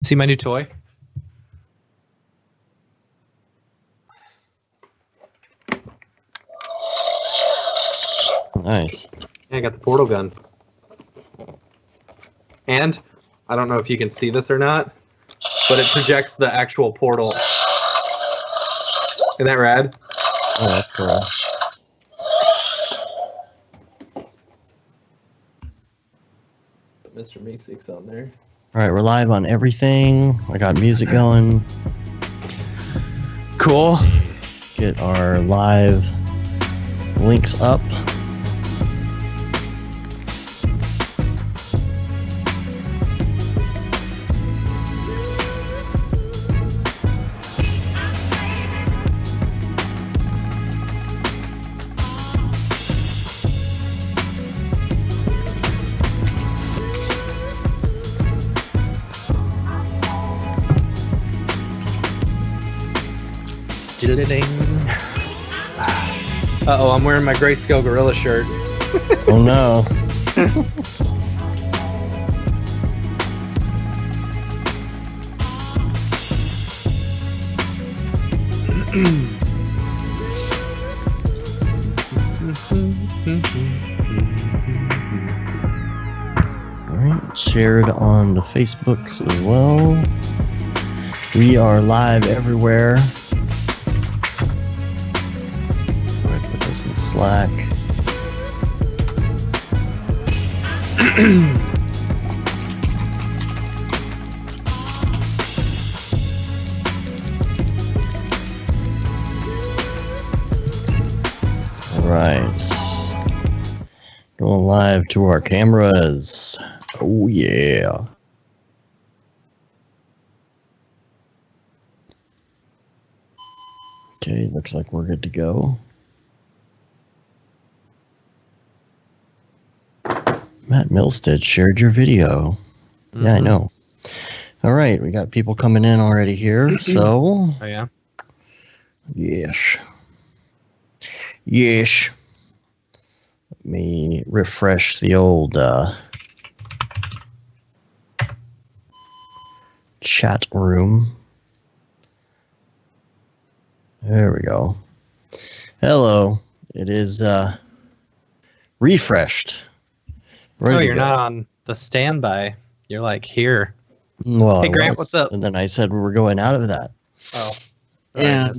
See my new toy? Nice. Yeah, I got the portal gun. And I don't know if you can see this or not, but it projects the actual portal. Isn't that rad? Oh, that's cool. Put Mr. Meeseeks on there. All right, we're live on everything. I got music going. Cool. Get our live links up. Uh-oh, I'm wearing my Grayscale Gorilla shirt. Oh no. Alright, share it on the Facebooks as well. We are live everywhere. Alright, put this in Slack. Alright. Going live to our cameras. Oh yeah. Okay, looks like we're good to go. Matt Milstead shared your video. Mm-hmm. Yeah, I know. All right, we got people coming in already here, so... Oh, yeah? Yes. Yes. Let me refresh the old chat room. There we go. Hello. It is refreshed. Ready you're not on the standby. You're like here. Well, hey Grant, what's up? And then I said we were going out of that. Oh. And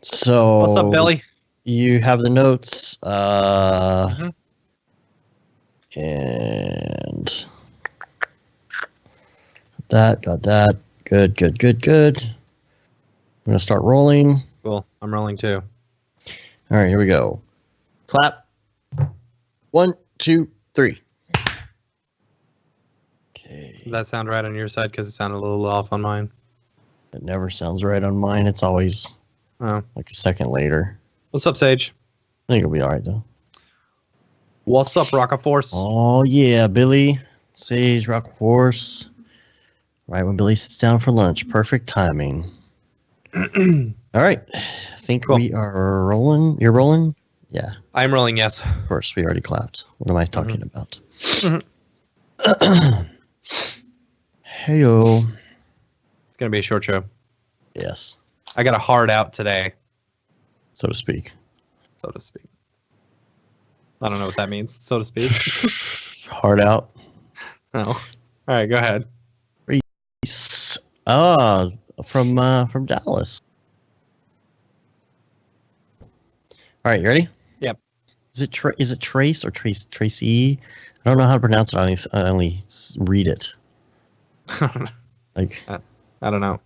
so what's up, Billy? You have the notes. Mm-hmm. And got that. Good. I'm gonna start rolling. Cool. I'm rolling too. All right, here we go. Clap. 1, 2, 3. Okay. Does that sound right on your side? Because it sounded a little off on mine. It never sounds right on mine. It's always like a second later. What's up, Sage? I think it'll be all right though. What's up, Rocket Force? Oh yeah, Billy, Sage, Rocket Force. Right when Billy sits down for lunch. Perfect timing. All right. I think we are rolling. You're rolling? Yeah. I'm rolling, yes. Of course, we already clapped. What am I talking about? Hey-o. It's going to be a short show. Yes. I got a hard out today. So to speak. I don't know what that means, so to speak. Hard out? No. All right, go ahead. Reese. From Dallas. All right, you ready? Yep. Is it Trace or Tracy? I don't know how to pronounce it. I only read it. Like I don't know.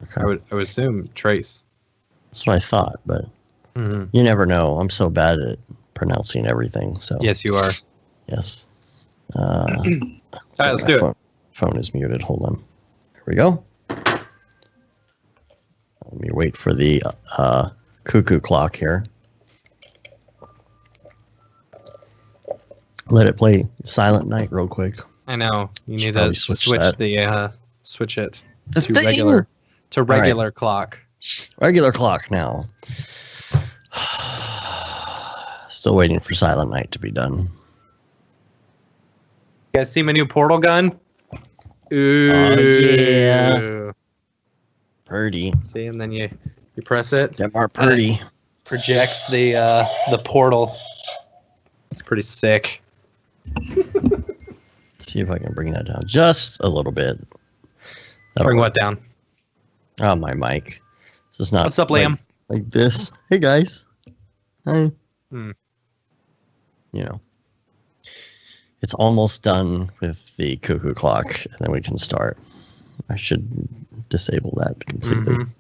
Okay. I would assume Trace. That's what I thought, but you never know. I'm so bad at pronouncing everything. So yes, you are. Yes. All right, let's do it. Phone is muted. Hold on. Here we go. Let me wait for the cuckoo clock here. Let it play Silent Night real quick. I know. You need to switch it to regular clock. Regular clock now. Still waiting for Silent Night to be done. You guys see my new portal gun? Ooh. Purdy. See, and then you press it. Demar Purdy. Projects the portal. It's pretty sick. See if I can bring that down just a little bit. Bring what down? Oh, my mic. This is not. What's up, Liam? Like this. Hey, guys. Hi. Hmm. You know, it's almost done with the cuckoo clock, and then we can start. I should disable that completely. Mm-hmm.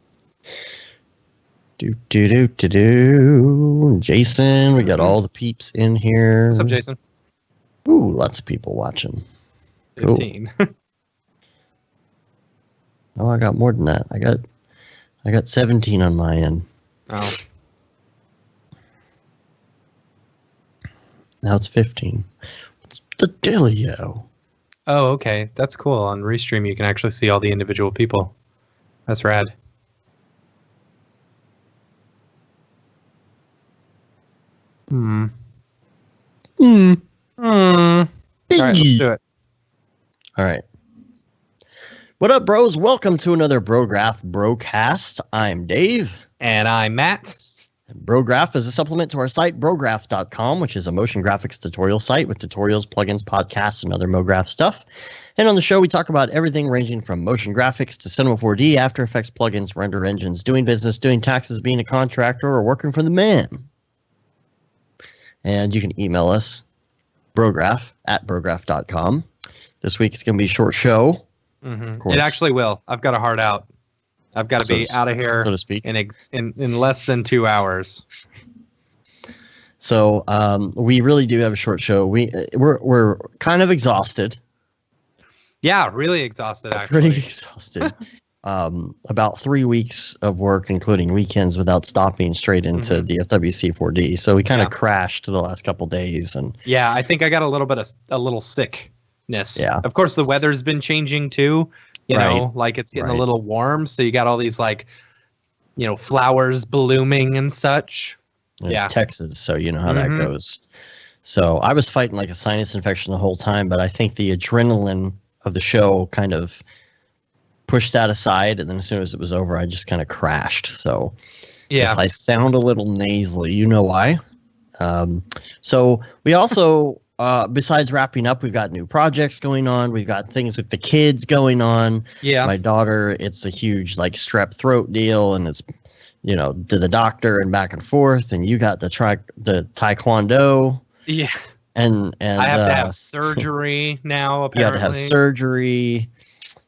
Do. Jason, we got all the peeps in here. What's up, Jason? Ooh, lots of people watching. 15. Cool. Oh, I got more than that. I got 17 on my end. Oh. Now it's 15. What's the dealio? Oh, okay. That's cool. On Restream, you can actually see all the individual people. That's rad. All right, let's do it. All right. What up, bros? Welcome to another Brograph Brocast. I'm Dave. And I'm Matt. Brograph is a supplement to our site, brograph.com, which is a motion graphics tutorial site with tutorials, plugins, podcasts, and other MoGraph stuff. And on the show, we talk about everything ranging from motion graphics to Cinema 4D, After Effects plugins, render engines, doing business, doing taxes, being a contractor, or working for the man. And you can email us, brograph@brograph.com. This week it's going to be a short show. Mm-hmm. It actually will. I've got a hard out. I've got to be out of here, so to speak, in less than 2 hours. So we really do have a short show. We're kind of exhausted. Yeah, really exhausted. Actually, pretty exhausted. About 3 weeks of work, including weekends, without stopping straight into the FWC 4D. So we kind of crashed the last couple days, and yeah, I think I got a little sickness. Yeah, of course the weather's been changing too. You know, like it's getting a little warm, so you got all these flowers blooming and such. It's Texas, so you know how that goes. So I was fighting like a sinus infection the whole time, but I think the adrenaline of the show kind of pushed that aside, and then as soon as it was over, I just kind of crashed. So if I sound a little nasally, you know why. So we also, besides wrapping up, we've got new projects going on. We've got things with the kids going on. Yeah, my daughter, it's a huge strep throat deal, and it's to the doctor and back and forth. And you got the taekwondo. Yeah, and I have to have surgery now. Apparently, you got to have surgery.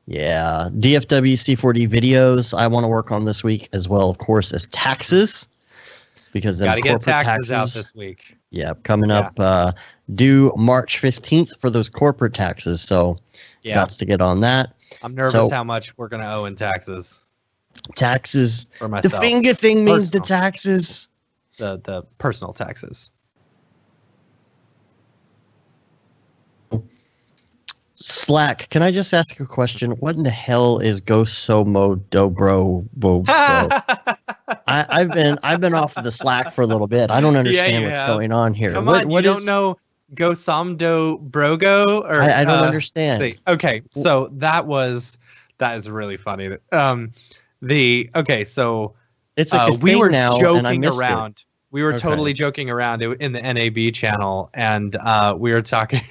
Yeah, DFW C4D videos I want to work on this week, as well, of course, as taxes, because then got to get taxes out this week. Yeah, coming up due March 15th for those corporate taxes. So got to get on that. I'm nervous how much we're going to owe in taxes. Taxes. For myself. The finger thing means the taxes. The personal taxes. Slack, can I just ask a question? What in the hell is Gosomo Dobro? I've been off of the Slack for a little bit. I don't understand what's going on here. Come on, you don't know Gosamdo Brogo? Or I don't understand. Okay, so that is really funny. So it's like a we were now, joking around. We were totally joking around in the NAB channel, and we were talking.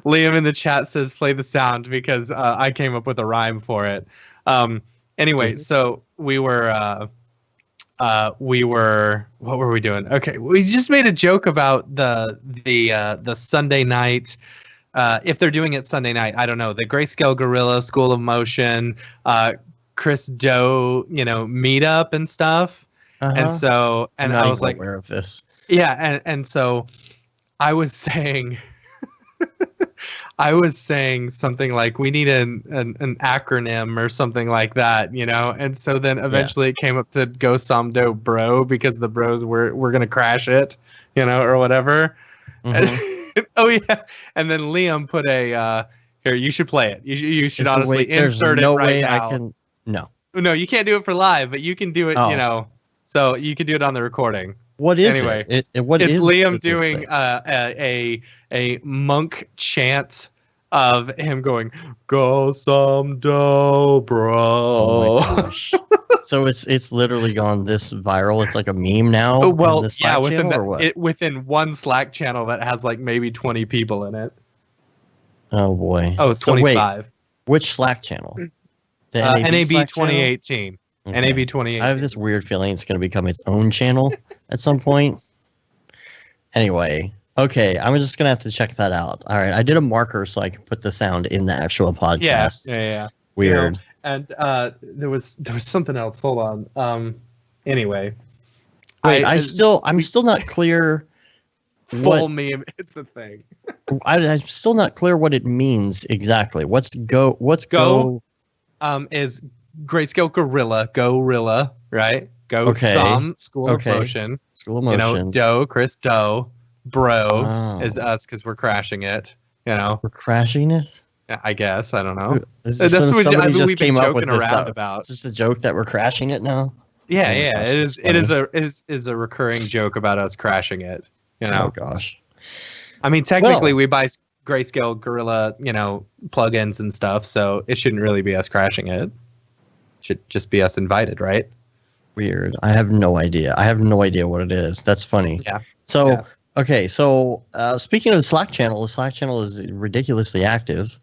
Liam in the chat says play the sound because I came up with a rhyme for it. Anyway, so we were what were we doing? Okay, we just made a joke about the Sunday night. If they're doing it Sunday night, I don't know, the Grayscale Gorilla School of Motion, Chris Doe, meetup and stuff. And so, and I was like, aware of this. Yeah, and so I was saying. I was saying something like we need an acronym or something like that, and so then eventually it came up to Go Samdo Bro because the bros were gonna crash it, or whatever. Oh yeah, and then Liam put a here, you should play it. You should honestly insert it right now. I can no, you can't do it for live, but you can do it, so you can do it on the recording. What is it? What it's is Liam doing a monk chant of him going, "Go some dough, bro." Oh my gosh. So it's literally gone this viral. It's like a meme now. Well, in the Slack within channel, or what? within one Slack channel that has like maybe 20 people in it. Oh boy. Oh, So wait, 25. which Slack channel? The NAB Slack channel? 2018. Okay. NAB 2018. I have this weird feeling it's going to become its own channel at some point. Anyway, okay, I'm just going to have to check that out. All right, I did a marker so I can put the sound in the actual podcast. Yeah. Weird. You know, and there was something else. Hold on. Anyway. Wait, I'm still not clear. Full meme. It's a thing. I'm still not clear what it means exactly. What's go? Is Grayscale Gorilla, right? Go Okay. some School of Motion. School of Motion. You know, Doe, Chris Doe, Bro is us because we're crashing it. You know, we're crashing it. I guess I don't know. That's what somebody just we've been came up with joking this around stuff. about. Is this a joke that we're crashing it now? Yeah, Oh gosh, it is. It is a recurring joke about us crashing it. You know. Oh gosh. I mean, technically, we buy Grayscale Gorilla, plugins and stuff, so it shouldn't really be us crashing it. It should just be us invited, right? Weird. I have no idea. I have no idea what it is. That's funny. Yeah. So, Yeah. Okay. So, speaking of the Slack channel is ridiculously active.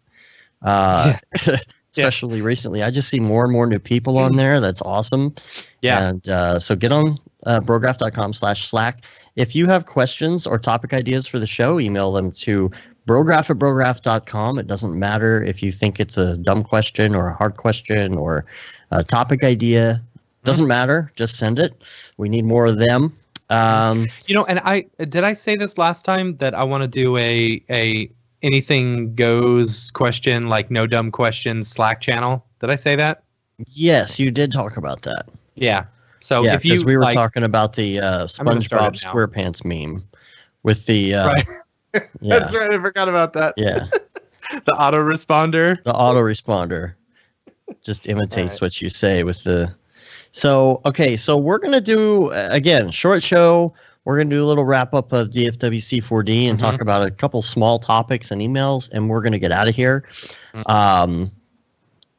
Especially recently. I just see more and more new people on there. That's awesome. Yeah. And so get on brograph.com/Slack. If you have questions or topic ideas for the show, email them to brograph@brograph.com. It doesn't matter if you think it's a dumb question or a hard question or a topic idea. Doesn't matter. Just send it. We need more of them. And did I say this last time that I want to do a anything goes question, like no dumb questions Slack channel? Did I say that? Yes, you did talk about that. Yeah. So yeah, if you we were talking about the SpongeBob SquarePants SquarePants meme with the right. Yeah. That's right. I forgot about that. Yeah. The autoresponder. The autoresponder just imitates what you say with the. So we're gonna do again short show. We're gonna do a little wrap up of DFWC4D and talk about a couple small topics and emails, and we're gonna get out of here.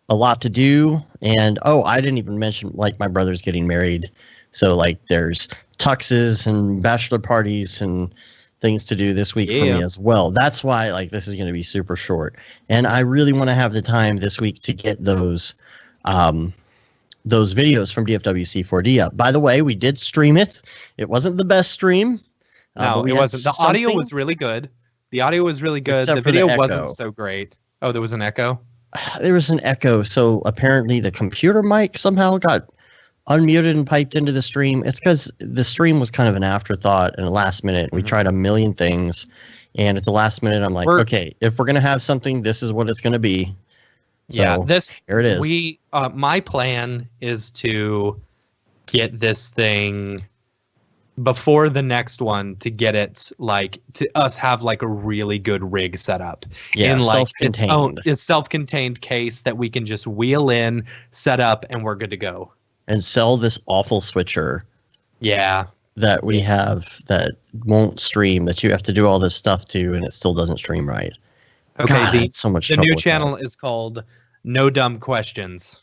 A lot to do, and I didn't even mention like my brother's getting married, so like there's tuxes and bachelor parties and things to do this week for me as well. That's why like this is going to be super short, and I really want to have the time this week to get those videos from DFWC4D up. By the way, we did stream it. It wasn't the best stream. No, it wasn't. The audio was really good. The video wasn't so great. Oh, there was an echo? There was an echo. So apparently the computer mic somehow got unmuted and piped into the stream. It's because the stream was kind of an afterthought and last minute. We tried a million things. And at the last minute, I'm like, okay, if we're going to have something, this is what it's going to be. So, here it is. My plan is to get this thing before the next one, to get it like to us have like a really good rig set up in like it's self-contained case that we can just wheel in, set up, and we're good to go. And sell this awful switcher. Yeah. That we have that won't stream, that you have to do all this stuff to, and it still doesn't stream right. Okay, God, so much. The new channel is called No Dumb Questions.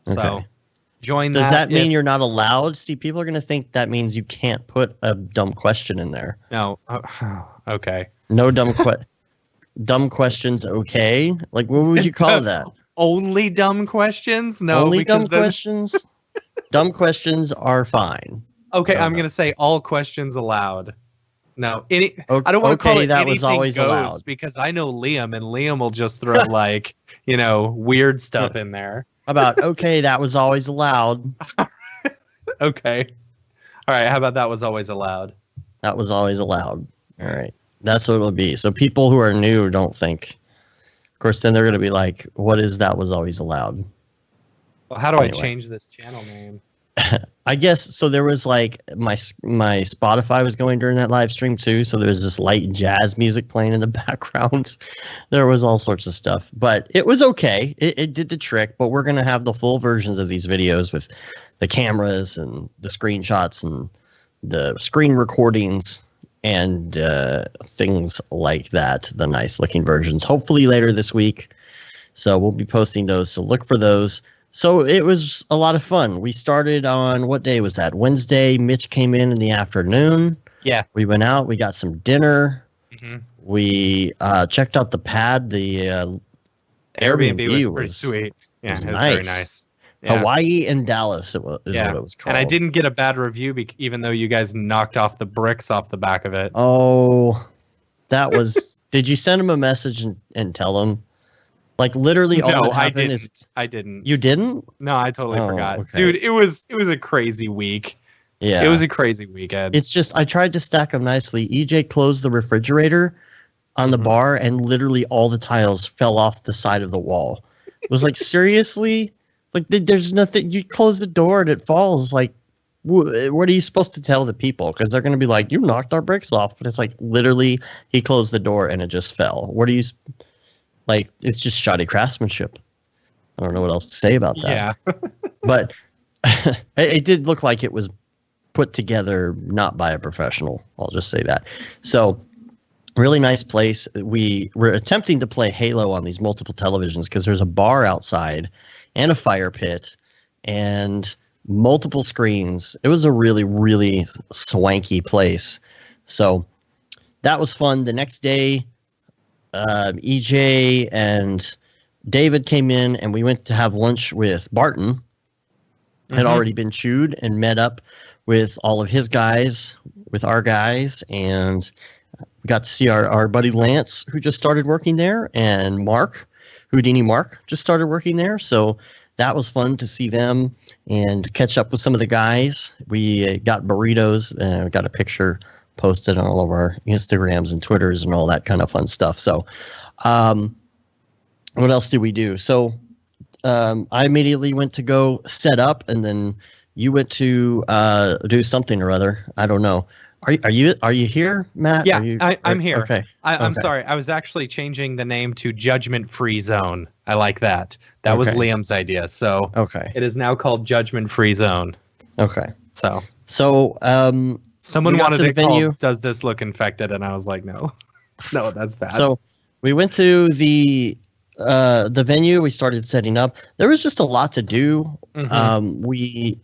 So join that. Does that mean you're not allowed? See, people are going to think that means you can't put a dumb question in there. No. Okay. No dumb questions. Okay. Like, what would you call that? Only dumb questions? No. Only dumb questions? Dumb questions are fine. Okay, I'm going to say all questions allowed. No, I don't want to call it that was always allowed, because I know Liam, and Liam will just throw like, weird stuff in there. About, that was always allowed. Okay. All right, how about that was always allowed? That was always allowed. All right. That's what it'll be. So people who are new don't think. Of course, then they're going to be like, what is that was always allowed? Well, how do I change this channel name? I guess so. There was like my Spotify was going during that live stream too, so there was this light jazz music playing in the background. There was all sorts of stuff, but it was okay. It did the trick. But we're gonna have the full versions of these videos with the cameras and the screenshots and the screen recordings and things like that. The nice looking versions, hopefully later this week. So we'll be posting those. So look for those. So it was a lot of fun. We started on, what day was that? Wednesday. Mitch came in the afternoon. Yeah. We went out. We got some dinner. Mm-hmm. We checked out the pad. The Airbnb was pretty sweet. Yeah, it was nice. very nice. Yeah. Hawaii and Dallas is what it was called. And I didn't get a bad review, even though you guys knocked off the bricks off the back of it. Oh, that was... Did you send him a message and tell him? Like, literally all that happened is... I didn't. You didn't? No, I totally forgot. Okay. Dude, it was a crazy week. Yeah. It was a crazy weekend. It's just, I tried to stack them nicely. EJ closed the refrigerator on the bar, and literally all the tiles fell off the side of the wall. It was like, seriously? Like, there's nothing. You close the door and it falls. Like, what are you supposed to tell the people? Because they're going to be like, you knocked our bricks off. But it's like, literally, he closed the door and it just fell. What are you... Like, it's just shoddy craftsmanship. I don't know what else to say about that. Yeah. But it did look like it was put together not by a professional. I'll just say that. So, really nice place. We were attempting to play Halo on these multiple televisions because there's a bar outside and a fire pit and multiple screens. It was a really, really swanky place. So, that was fun. The next day, EJ and David came in, and we went to have lunch with Barton. Had already been chewed and met up with all of his guys, with our guys, and we got to see our buddy Lance, who just started working there, and Houdini Mark just started working there. So that was fun to see them and catch up with some of the guys. We got burritos, and we got a picture posted on all of our Instagrams and Twitters and all that kind of fun stuff. So what else did we do? So I immediately went to go set up, and then you went to do something or other. I don't know. Are you here, Matt? Yeah, I'm here. Okay. I'm sorry. I was actually changing the name to Judgment Free Zone. I like that. That was Liam's idea. So it is now called Judgment Free Zone. Okay. So someone wanted to to venue. Call, does this look infected? And I was like, no, that's bad. So we went to the venue. We started setting up. There was just a lot to do. We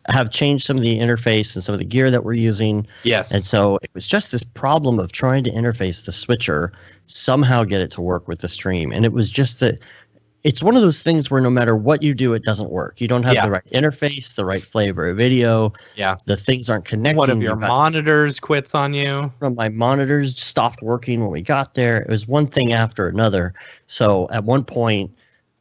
have changed some of the interface and some of the gear that we're using. Yes. And so it was just this problem of trying to interface the switcher, somehow get it to work with the stream. And it was just that it's one of those things where no matter what you do, it doesn't work. You don't have the right interface, the right flavor of video. Yeah. The things aren't connecting. One of your monitors quits on you. From my monitors stopped working when we got there. It was one thing after another. So at one point,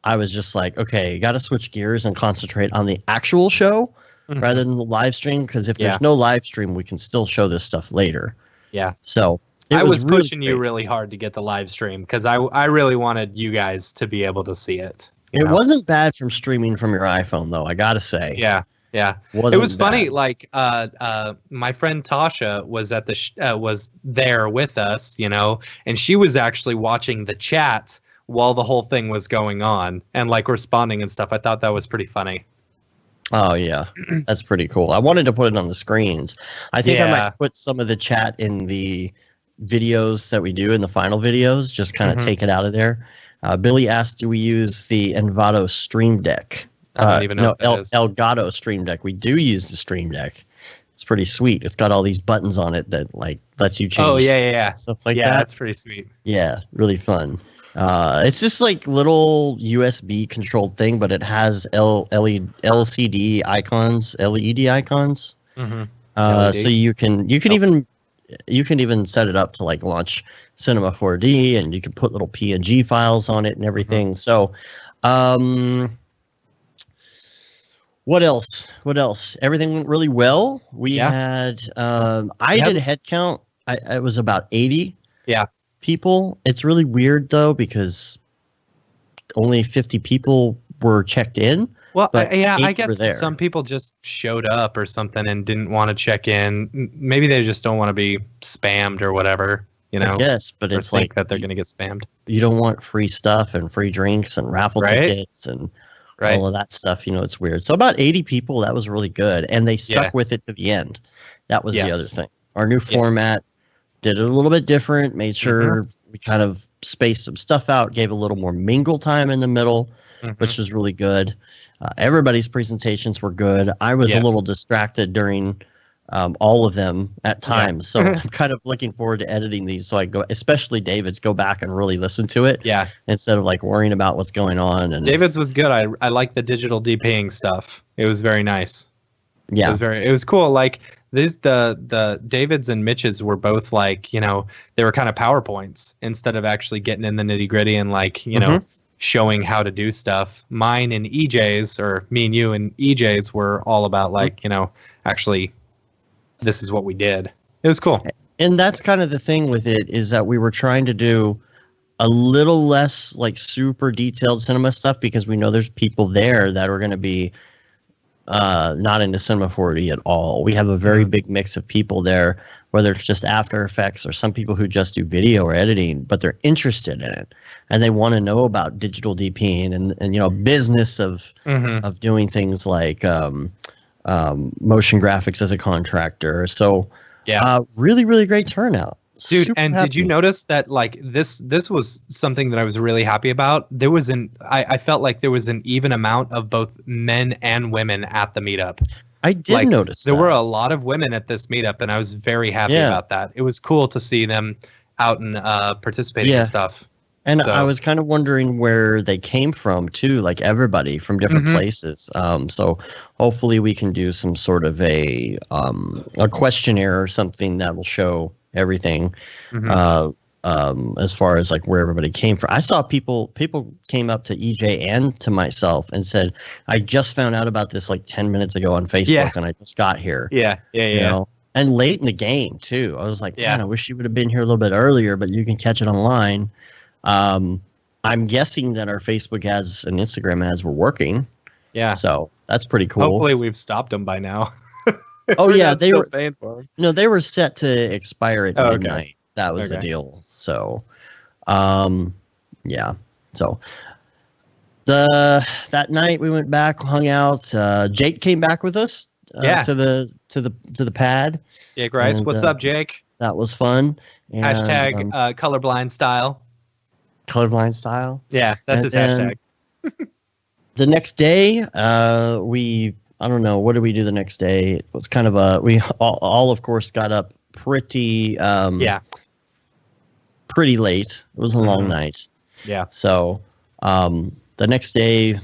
I was just like, okay, got to switch gears and concentrate on the actual show rather than the live stream. Because if there's no live stream, we can still show this stuff later. Yeah. So I was really pushing you really hard to get the live stream because I really wanted you guys to be able to see it. It wasn't bad from streaming from your iPhone, though, I got to say. Yeah. Yeah. It was funny. Like my friend Tasha was at was there with us, and she was actually watching the chat while the whole thing was going on and like responding and stuff. I thought that was pretty funny. Oh, yeah. That's pretty cool. I wanted to put it on the screens. I think I might put some of the chat in the videos that we do in the final videos, just kind of take it out of there. Billy asked, do we use the Envato Stream Deck? I don't even know what that is. Elgato Stream Deck. We do use the Stream Deck. It's pretty sweet. It's got all these buttons on it that like lets you change stuff like that. Yeah, that's pretty sweet. Yeah, really fun. It's just like little USB controlled thing, but it has LCD icons, LED icons. So you can even set it up to like launch Cinema 4D, and you can put little PNG files on it and everything. So, what else? Everything went really well. We had I did a head count. I was about 80. Yeah. People. It's really weird though because only 50 people were checked in. Well, I guess some people just showed up or something and didn't want to check in. Maybe they just don't want to be spammed or whatever, I guess, but it's like that they're going to get spammed. You don't want free stuff and free drinks and raffle tickets and all of that stuff. It's weird. So about 80 people. That was really good, and they stuck with it to the end. That was the other thing. our new format. Did it a little bit different. Made sure we kind of spaced some stuff out. Gave a little more mingle time in the middle, which was really good. Everybody's presentations were good. I was a little distracted during all of them at times. So I'm kind of looking forward to editing these. So I go, especially David's, go back and really listen to it. Yeah. Instead of like worrying about what's going on. And David's was good. I like the digital DPing stuff. It was very nice. Yeah. It was cool. Like the David's and Mitch's were both like, you know, they were kind of PowerPoints instead of actually getting in the nitty gritty and like, you know, showing how to do stuff. Mine and EJ's, or me and you and EJ's, were all about like, you know, actually this is what we did. It was cool. And that's kind of the thing with it, is that we were trying to do a little less like super detailed cinema stuff, because we know there's people there that are going to be not into Cinema 4D at all. We have a very big mix of people there, whether it's just After Effects or some people who just do video or editing, but they're interested in it and they want to know about digital DPing and you know, business of doing things like motion graphics as a contractor. So really, really great turnout. Dude, Super and happy. did you notice that like this was something that I was really happy about? There was I felt like there was an even amount of both men and women at the meetup. I did notice there were a lot of women at this meetup, and I was very happy about that. It was cool to see them out and participating and stuff. And I was kind of wondering where they came from too, like everybody from different places. So hopefully we can do some sort of a questionnaire or something that will show everything as far as like where everybody came from. I saw people came up to EJ and to myself and said, I just found out about this like 10 minutes ago on Facebook and I just got here. You know? And late in the game too. I was like, man, I wish you would have been here a little bit earlier, but you can catch it online. I'm guessing that our Facebook ads and Instagram ads were working. Yeah. So that's pretty cool. Hopefully we've stopped them by now. Oh yeah, they were paying for them. No, they were set to expire at midnight. Okay. That was the deal. So, yeah. So that night we went back, hung out. Jake came back with us. To the pad. Yeah, Grice. What's up, Jake? That was fun. And, hashtag colorblind style. Colorblind style. Yeah, that's his hashtag. The next day, I don't know, what did we do the next day? It was kind of we all of course got up pretty pretty late. It was a long night. Yeah. So the next day,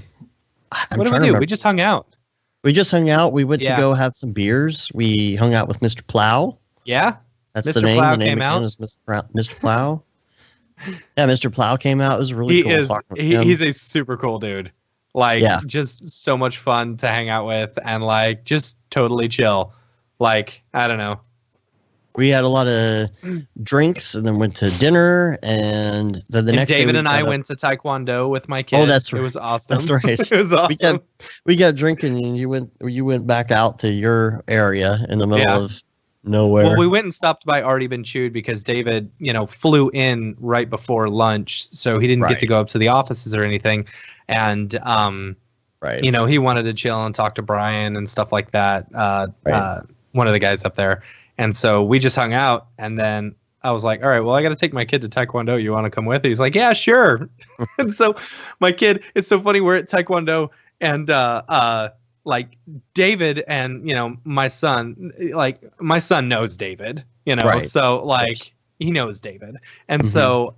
what did we do? We just hung out. We just hung out. We went to go have some beers. We hung out with Mr. Plow. Yeah. That's Mr. the name. Plow the name came out. Is Mr. Plow. Yeah, Mr. Plow came out. It was really cool talking with him. He's a super cool dude. Like, just so much fun to hang out with and, like, just totally chill. Like, I don't know. We had a lot of drinks and then went to dinner. And then the next day David and I went to Taekwondo with my kids. Oh, that's right. It was awesome. That's right. It was awesome. We got drinking and you went back out to your area in the middle of nowhere. Well, we went and stopped by Already Been Chewed because David, flew in right before lunch. So he didn't get to go up to the offices or anything. And, he wanted to chill and talk to Brian and stuff like that. One of the guys up there. And so we just hung out. And then I was like, all right, well, I got to take my kid to Taekwondo. You want to come with? He's like, yeah, sure. And so my kid, it's so funny. We're at Taekwondo and, like David and, my son knows David, so like he knows David. And so,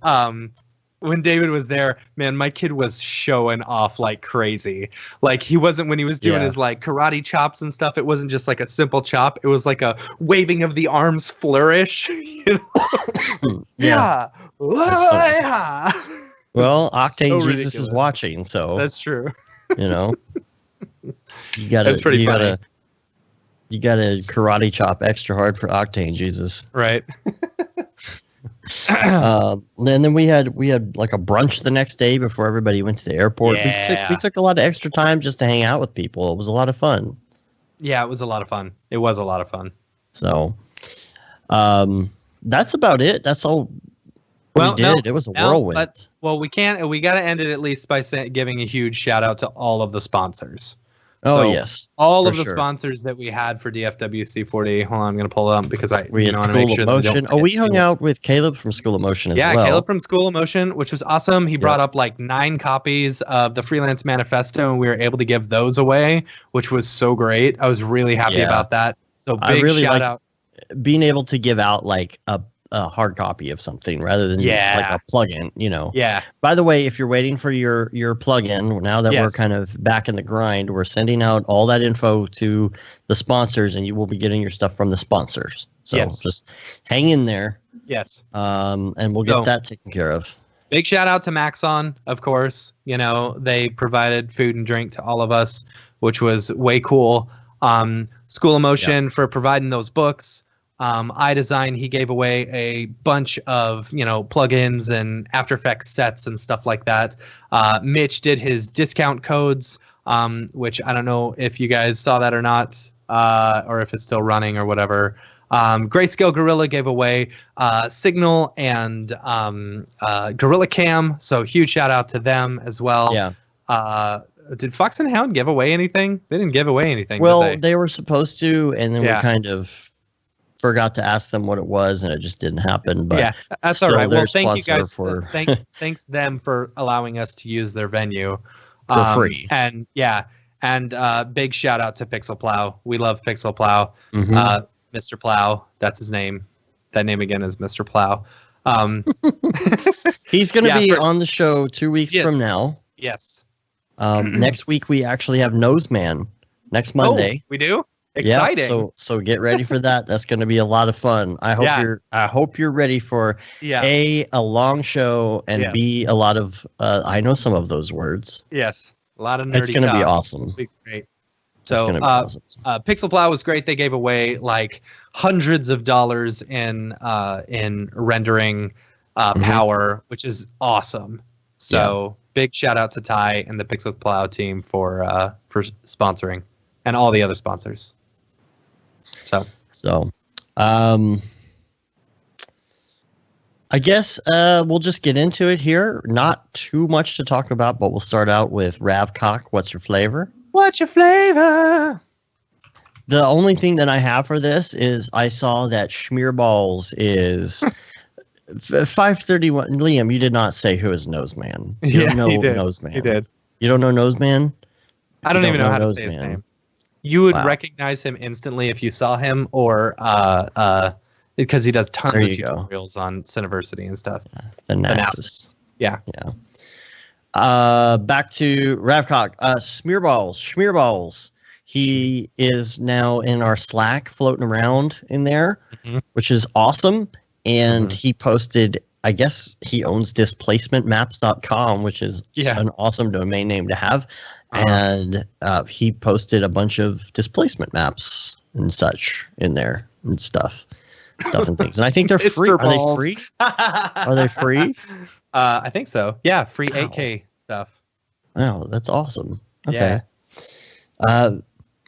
when David was there, man, my kid was showing off like crazy. Like he wasn't, when he was doing his like karate chops and stuff, it wasn't just like a simple chop. It was like a waving of the arms flourish. Yeah. Well, Octane Jesus is watching, so that's true. You gotta, that's pretty funny. You gotta karate chop extra hard for Octane Jesus. Right. And then we had like a brunch the next day before everybody went to the airport. We took a lot of extra time just to hang out with people. It was a lot of fun. Yeah, it was a lot of fun. It was a lot of fun. So, that's about it. That's all we did. It was a whirlwind. We got to end it at least by giving a huge shout out to all of the sponsors. Oh, So yes. all for of the sure. sponsors that we had for DFWC 40. Hold on, I'm going to pull it up because We had want to School make of sure that we don't Motion. Oh, forget we hung anyone. out with Caleb from School of Motion as Yeah, well. Caleb from School of Motion, which was awesome. He brought Yep. up like 9 copies of the Freelance Manifesto, and we were able to give those away, which was so great. I was really happy Yeah. about that. So I big really shout liked out. being able to give out like a hard copy of something rather than like a plugin, you know. Yeah. By the way, if you're waiting for your plugin, now that we're Yes. kind of back in the grind, we're sending out all that info to the sponsors, and you will be getting your stuff from the sponsors. So Yes. just hang in there. Yes. And we'll get that taken care of. Big shout out to Maxon, of course. You know, they provided food and drink to all of us, which was way cool. School of Motion for providing those books. iDesign, he gave away a bunch of, plugins and After Effects sets and stuff like that. Mitch did his discount codes, which I don't know if you guys saw that or not, or if it's still running or whatever. Grayscale Gorilla gave away Signal and Gorilla Cam, so huge shout out to them as well. Yeah. Did Fox and Hound give away anything? They didn't give away anything. Well, did they were supposed to, and then we kind of forgot to ask them what it was, and it just didn't happen. But yeah, that's all right. Well, thank you guys for thanks them for allowing us to use their venue for free. And big shout out to Pixel Plow. We love Pixel Plow. Mm-hmm. Mr. Plow, that's his name. That name again is Mr. Plow. He's going to be on the show 2 weeks from now. Yes. Next week we actually have Noseman next Monday. Oh, we do? Exciting. Yeah, so get ready for that. That's going to be a lot of fun. I hope you're ready for a long show and B, a lot of I know some of those words. Yes. A lot of nerdy It's going to be awesome. It'll be great. So awesome. Pixel Plow was great. They gave away like hundreds of dollars in rendering power, which is awesome. So big shout out to Ty and the Pixel Plow team for sponsoring, and all the other sponsors. So I guess we'll just get into it here. Not too much to talk about, but we'll start out with Ravcock. What's your flavor? What's your flavor? The only thing that I have for this is I saw that Schmearballs is 531. Liam, you did not say who is Noseman. You don't know Noseman. He did. You don't know Noseman? I don't even know how to say his name. You would recognize him instantly if you saw him, or because he does tons of tutorials on Cineversity and stuff. Thanasis. Yeah. Back to Ravcock. Schmearballs. He is now in our Slack floating around in there, which is awesome. And he posted, I guess he owns displacementmaps.com, which is an awesome domain name to have. And he posted a bunch of displacement maps and such in there and stuff and things. And I think they're free. Are they free? Are they free? I think so. Yeah, free 8K stuff. Oh, that's awesome. Okay. Yeah.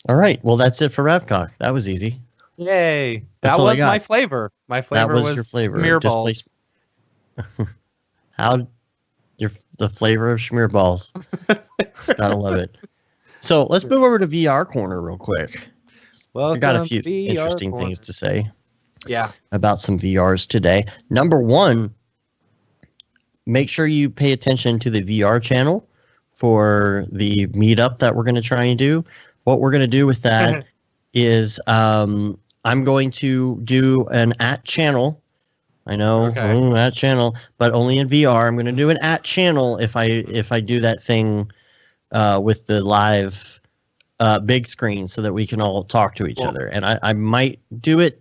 All right. Well, that's it for Ravcock. That was easy. Yay. That was my flavor. My flavor was your flavor. Schmearballs. The flavor of Schmearballs. Gotta love it. So let's move over to VR Corner real quick. I got a few interesting things to say. Yeah. About some VRs today. Number one, make sure you pay attention to the VR channel for the meetup that we're going to try and do. What we're going to do with that is I'm going to do an @channel. I know, @channel, but only in VR. I'm going to do an @channel if I do that thing with the live big screen so that we can all talk to each other. And I might do it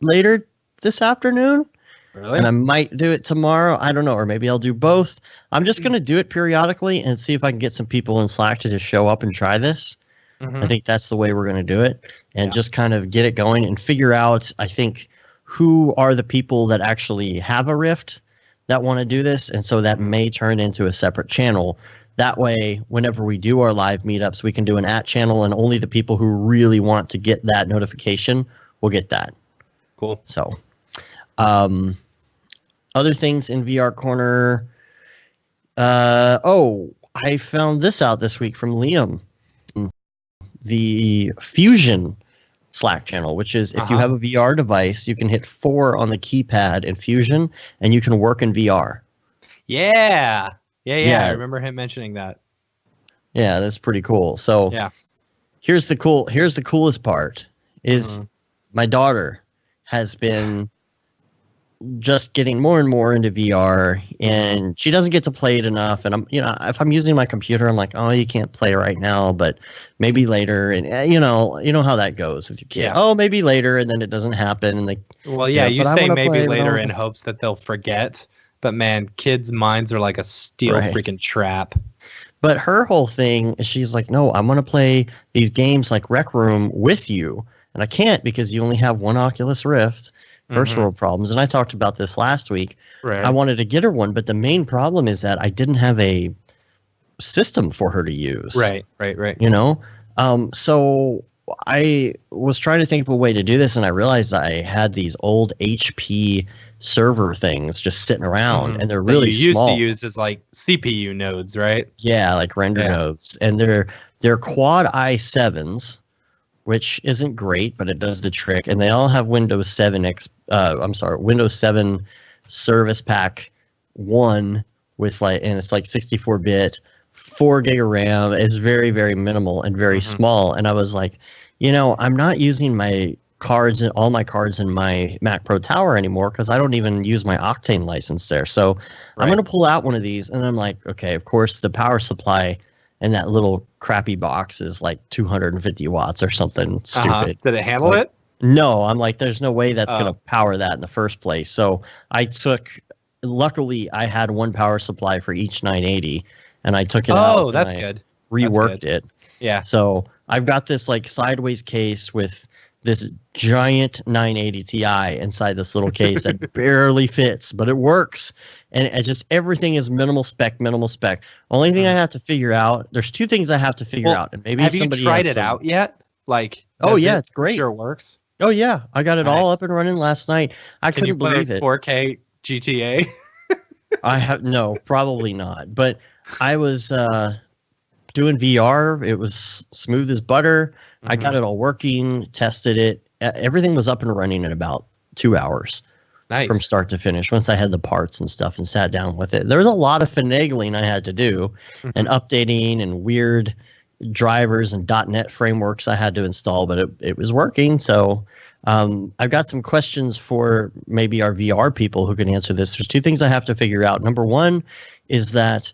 later this afternoon. Really? And I might do it tomorrow. I don't know, or maybe I'll do both. I'm just going to do it periodically and see if I can get some people in Slack to just show up and try this. I think that's the way we're going to do it, and just kind of get it going and figure out, I think, who are the people that actually have a Rift that want to do this. And so that may turn into a separate channel. That way, whenever we do our live meetups, we can do an @channel, and only the people who really want to get that notification will get that. Cool. So, other things in VR Corner. I found this out this week from Liam. the Fusion Slack channel, which is if you have a VR device, you can hit 4 on the keypad in Fusion, and you can work in VR. Yeah. I remember him mentioning that. Yeah, that's pretty cool. So here's the coolest part is my daughter has been just getting more and more into VR, and she doesn't get to play it enough. And if I'm using my computer, I'm like, oh, you can't play right now, but maybe later. And you know how that goes with your kid. Yeah. Oh, maybe later, and then it doesn't happen. And you say maybe later in hopes that they'll forget. But man, kids' minds are like a steel freaking trap. But her whole thing is she's like, no, I'm going to play these games like Rec Room with you. And I can't because you only have one Oculus Rift. First world problems. And I talked about this last week. Right. I wanted to get her one, but the main problem is that I didn't have a system for her to use. Right. So I was trying to think of a way to do this, and I realized I had these old HP server things just sitting around, and they're really small. Used to use as like CPU nodes, right? Yeah, like render nodes. And they're quad i7s, which isn't great, but it does the trick. And they all have Windows 7 Service Pack 1 with and it's like 64-bit, 4 gig of RAM. It's very, very minimal and very small. And I was like, I'm not using all my cards in my Mac Pro Tower anymore because I don't even use my Octane license there. So I'm going to pull out one of these, and I'm like, okay, of course the power supply and that little crappy box is like 250 watts or something stupid. Did it handle it? No, I'm like, there's no way that's going to power that in the first place. So luckily I had one power supply for each 980, and I took it out. Oh, that's good. Reworked it. Yeah. So I've got this like sideways case with this giant 980 Ti inside this little case that barely fits, but it works. And it just everything is minimal spec. Only thing I have to figure out, there's 2 things I have to figure out. And maybe have you tried it out yet? Like, it's great. Sure works. Oh yeah, I got it all up and running last night. I couldn't believe it. 4K GTA? No, probably not. But I was doing VR. It was smooth as butter. I got it all working, tested it. Everything was up and running in about 2 hours. Nice. From start to finish, once I had the parts and stuff and sat down with it. There was a lot of finagling I had to do and updating and weird drivers and .NET frameworks I had to install, but it was working. So I've got some questions for maybe our VR people who can answer this. There's 2 things I have to figure out. Number one is that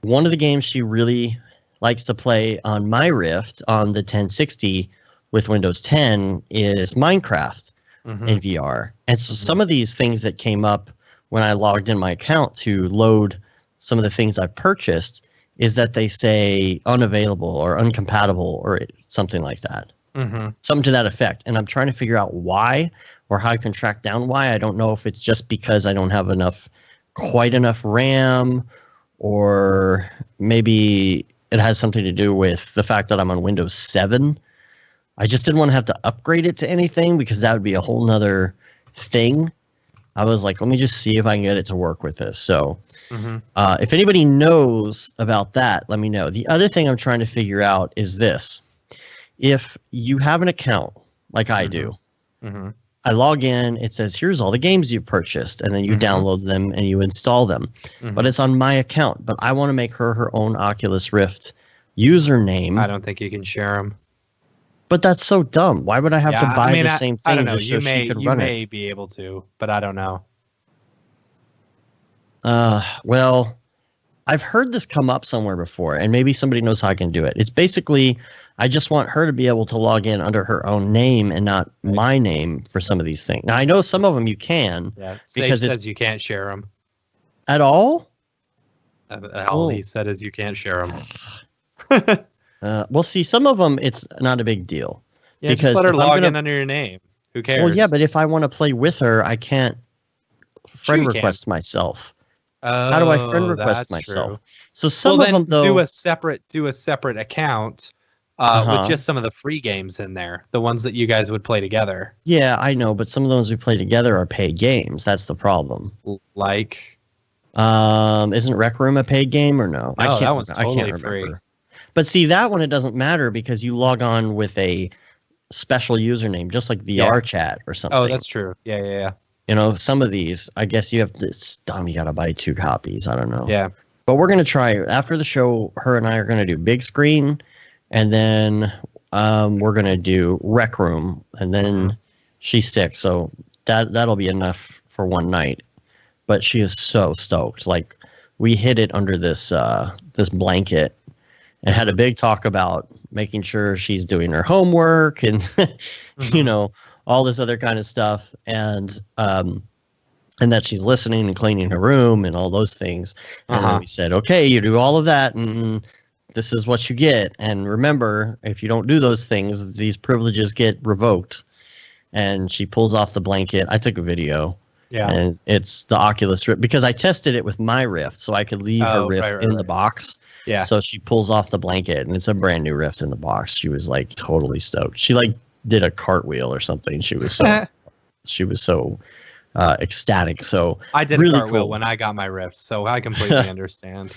one of the games she really likes to play on my Rift on the 1060 with Windows 10 is Minecraft in VR. And so some of these things that came up when I logged in my account to load some of the things I've purchased is that they say unavailable or uncompatible or something like that. Something to that effect. And I'm trying to figure out why or how I can track down why. I don't know if it's just because I don't have quite enough RAM, or maybe it has something to do with the fact that I'm on Windows 7. I just didn't want to have to upgrade it to anything because that would be a whole nother thing. I was like, let me just see if I can get it to work with this. So if anybody knows about that, let me know. The other thing I'm trying to figure out is this. If you have an account like I do, I log in, it says, here's all the games you've purchased, and then you download them and you install them. But it's on my account, but I want to make her own Oculus Rift username. I don't think you can share them. But that's so dumb. Why would I have to buy the same thing? I don't know. Just so she could run it? You may be able to, but I don't know. Well, I've heard this come up somewhere before, and maybe somebody knows how I can do it. It's basically, I just want her to be able to log in under her own name and not my name for some of these things. Now, I know some of them you can. Yeah, because it says you can't share them. At all? All he said is you can't share them. Well, see, some of them, it's not a big deal. Yeah, because just let her log in under your name. Who cares? Well, yeah, but if I want to play with her, I can't friend request myself. How do I friend request myself? True. So some of them, though, do a separate account with just some of the free games in there, the ones that you guys would play together. Yeah, I know, but some of the ones we play together are paid games. That's the problem. Like, isn't Rec Room a paid game or no? No, that one's totally free. But see, that one, it doesn't matter because you log on with a special username, just like VR chat or something. Oh, that's true. Yeah. You know, some of these, I guess you have this. You got to buy 2 copies. I don't know. Yeah. But we're going to try it. After the show, her and I are going to do big screen, and then we're going to do Rec Room, and then she's sick, so that'll be enough for one night. But she is so stoked. Like, we hid it under this this blanket and had a big talk about making sure she's doing her homework and you know, all this other kind of stuff, and that she's listening and cleaning her room and all those things. And then we said, okay, you do all of that, and this is what you get. And remember, if you don't do those things, these privileges get revoked. And she pulls off the blanket. I took a video. Yeah. And it's the Oculus Rift, because I tested it with my Rift, so I could leave her Rift in the box. Yeah. So she pulls off the blanket, and it's a brand new Rift in the box. She was like totally stoked. She like did a cartwheel or something. She was so ecstatic. So I did really a cartwheel when I got my Rift, so I completely understand.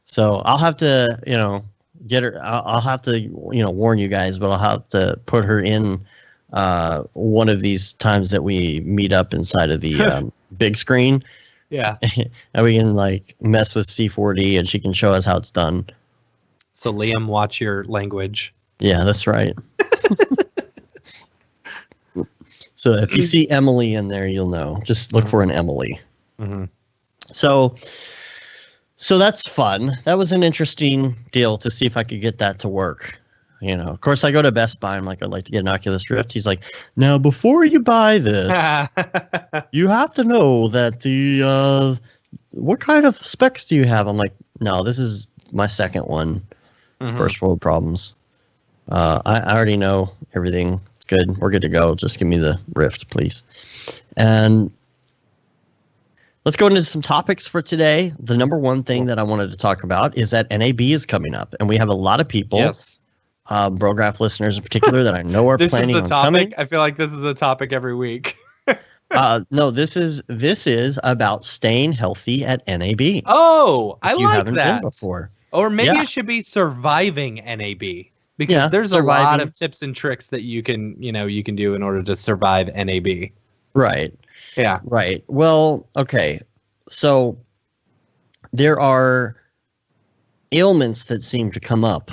So I'll have to, you know, get her. I'll have to, you know, warn you guys, but I'll have to put her in one of these times that we meet up inside of the big screen. Yeah. And we can like mess with C4D, and she can show us how it's done. So Liam, watch your language. Yeah, that's right. So if you see Emily in there, you'll know. Just look for an Emily. So that's fun. That was an interesting deal to see if I could get that to work. You know, of course, I go to Best Buy. I'm like, I'd like to get an Oculus Rift. He's like, now, before you buy this, you have to know that the what kind of specs do you have? I'm like, no, this is my second one. First world problems. I already know everything. It's good. We're good to go. Just give me the Rift, please. And let's go into some topics for today. The number one thing that I wanted to talk about is that NAB is coming up, and we have a lot of people. Yes. Brograph listeners in particular that I know are planning on coming. I feel like this is the topic every week. No, this is about staying healthy at NAB. Oh, I like that. Been before. Or maybe it should be surviving NAB, because there's a lot of tips and tricks that you can do in order to survive NAB. Right. Yeah. Right. Well, okay. So there are ailments that seem to come up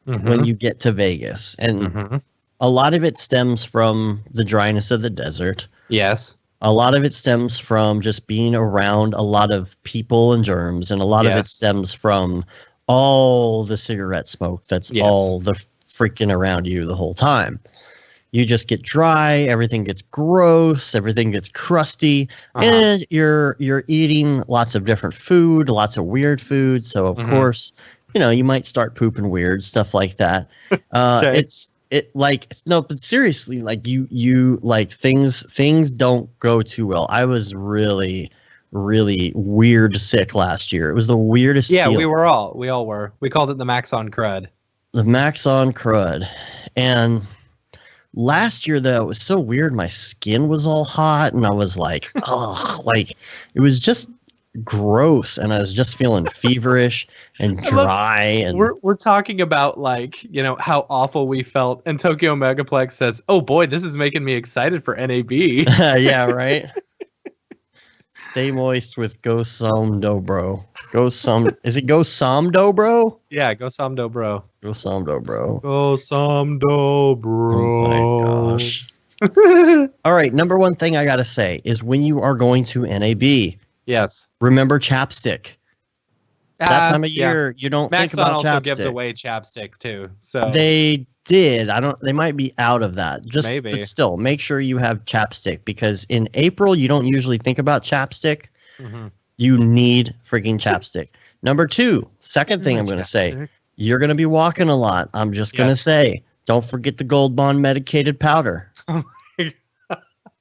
when you get to Vegas. And a lot of it stems from the dryness of the desert. Yes. A lot of it stems from just being around a lot of people and germs. And a lot of it stems from all the cigarette smoke that's all the freaking around you the whole time. You just get dry, everything gets gross, everything gets crusty, and you're eating lots of different food, lots of weird food. So of course, you know, you might start pooping weird, stuff like that. But seriously, like you like things don't go too well. I was really weird sick last year. It was the weirdest. Yeah, feeling. We all were. We called it the Max on Crud. The Max on Crud. And last year, though, it was so weird. My skin was all hot, and I was like, oh, like it was just gross, and I was just feeling feverish and dry. And we're talking about, like, you know, how awful we felt, and Tokyo Megaplex says, "Oh boy, this is making me excited for NAB." Yeah, right. Stay moist with Go Some Dobro. Is it Go Some Dobro? Yeah, Go Some Dobro. Go Some Dobro. Go Some Dobro. Oh my gosh. All right, number one thing I gotta say is when you are going to NAB, yes, remember chapstick. That time of year, you don't think about also chapstick. Gives away chapstick too. So they did. They might be out of that. Maybe. But still, make sure you have chapstick, because in April you don't usually think about chapstick. You need freaking chapstick. Number two, second thing I'm going to say, you're going to be walking a lot. I'm just going to say, don't forget the Gold Bond medicated powder.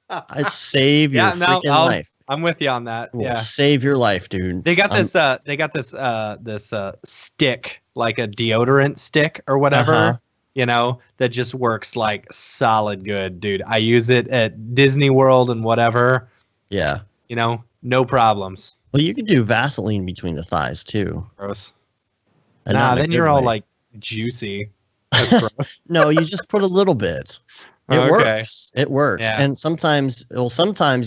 I save your freaking life. I'm with you on that. Yeah, save your life, dude. They got this. This stick, like a deodorant stick or whatever. You know, that just works like solid good, dude. I use it at Disney World and whatever. Yeah. You know, no problems. Well, you can do Vaseline between the thighs too. Gross. Nah, then you're all like juicy. That's gross. No, you just put a little bit. It Okay. works. It works. Yeah. And sometimes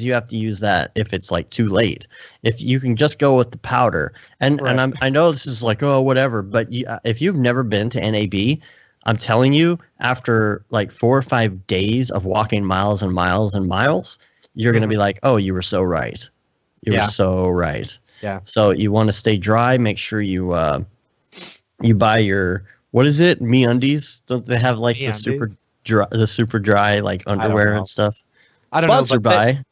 you have to use that if it's like too late. If you can just go with the powder. And Right. I know this is like, oh, whatever, but if you've never been to NAB, I'm telling you, after like 4 or 5 days of walking miles and miles and miles, you're going to be like, oh, you were so right. You were so right. Yeah. So you want to stay dry. Make sure you buy your, what is it? MeUndies? Don't they have like the super dry like underwear and stuff? I don't know. Sponsored by.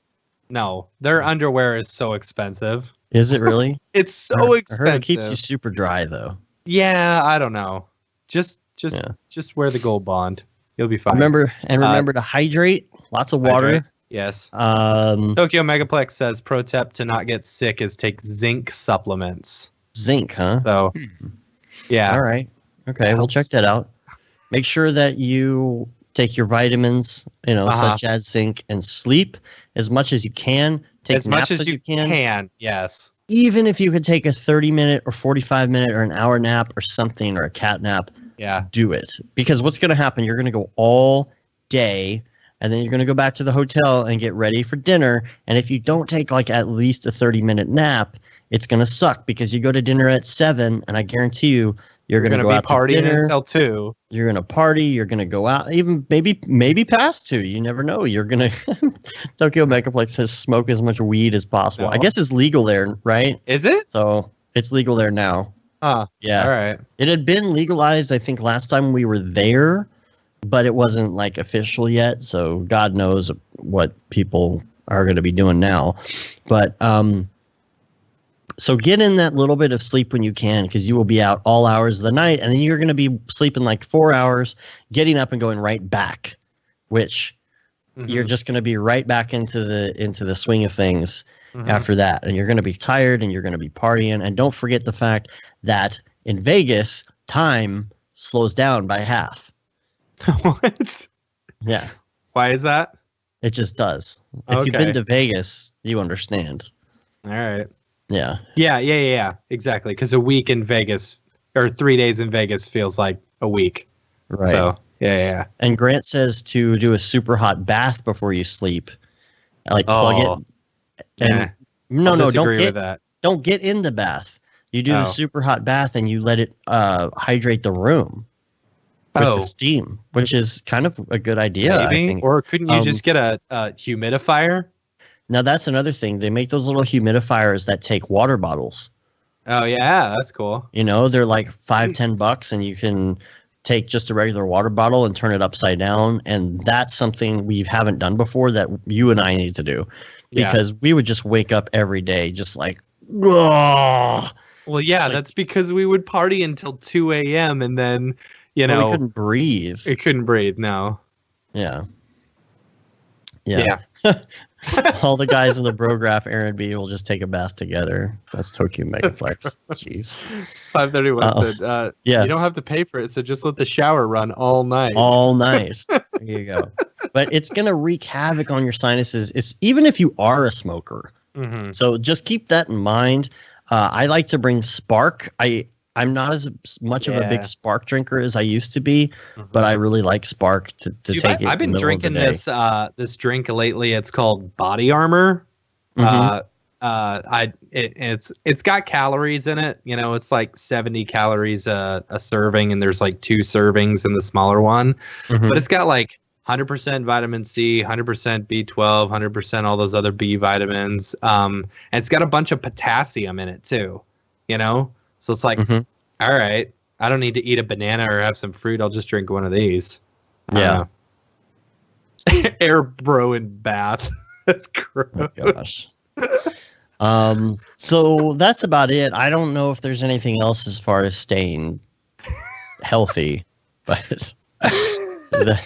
No, their underwear is so expensive. Is it really? It's so expensive. I heard it keeps you super dry though. Yeah, I don't know. Just wear the Gold Bond. You'll be fine. Remember to hydrate. Lots of water. Hydrate. Yes. Tokyo Megaplex says pro tip to not get sick is take zinc supplements. Zinc, huh? So, yeah. All right. Okay, we'll check that out. Make sure that you take your vitamins, such as zinc, and sleep as much as you can. Take as much naps as you can. Yes. Even if you could take a 30-minute or 45-minute or an hour nap or something, or a cat nap, do it. Because what's going to happen, you're going to go all day, and then you're going to go back to the hotel and get ready for dinner. And if you don't take like at least a 30-minute nap, it's going to suck, because you go to dinner at 7, and I guarantee you, you're going to go out to partying dinner until 2. You're going to party. You're going to go out, even maybe past 2. You never know. You're going to Tokyo Megaplex says smoke as much weed as possible. I guess it's legal there, right? Is it? So it's legal there now. Yeah. All right. It had been legalized, I think, last time we were there, but it wasn't like official yet. So God knows what people are going to be doing now. But so get in that little bit of sleep when you can, because you will be out all hours of the night, and then you're going to be sleeping like 4 hours, getting up and going right back, which you're just going to be right back into the swing of things after that. And you're going to be tired, and you're going to be partying. And don't forget the fact that in Vegas, time slows down by half. What? Yeah. Why is that? It just does. If you've been to Vegas, you understand. All right. Yeah. Yeah. Exactly. Because a week in Vegas, or 3 days in Vegas, feels like a week. Right. So, yeah. And Grant says to do a super hot bath before you sleep. Like plug it. And no, don't get in the bath. You do the super hot bath, and you let it hydrate the room with the steam, which is kind of a good idea. Maybe. I think. Or couldn't you just get a humidifier? Now that's another thing. They make those little humidifiers that take water bottles. Oh yeah, that's cool. They're like $5-10, and you can take just a regular water bottle and turn it upside down. And that's something we haven't done before that you and I need to do, because we would just wake up every day just like, oh. Well, yeah, that's because we would party until 2 a.m. and then we couldn't breathe. It couldn't breathe. No. Yeah. All the guys in the Brograph Aaron B will just take a bath together. That's Tokyo Megaplex. Jeez. 531 said, you don't have to pay for it, so just let the shower run all night. All night. There you go. But it's going to wreak havoc on your sinuses. It's even if you are a smoker. So just keep that in mind. I like to bring Spark. I'm not as much of a big Spark drinker as I used to be, but I really like Spark to take it. I've been drinking this drink lately. It's called Body Armor. It's got calories in it. It's like 70 calories a serving, and there's like 2 servings in the smaller one. But it's got like 100% vitamin C, 100% B12, 100% all those other B vitamins. And it's got a bunch of potassium in it too. So it's like, all right, I don't need to eat a banana or have some fruit. I'll just drink one of these. Yeah. Air bro in bath. That's gross. Oh, gosh. So that's about it. I don't know if there's anything else as far as staying healthy, but the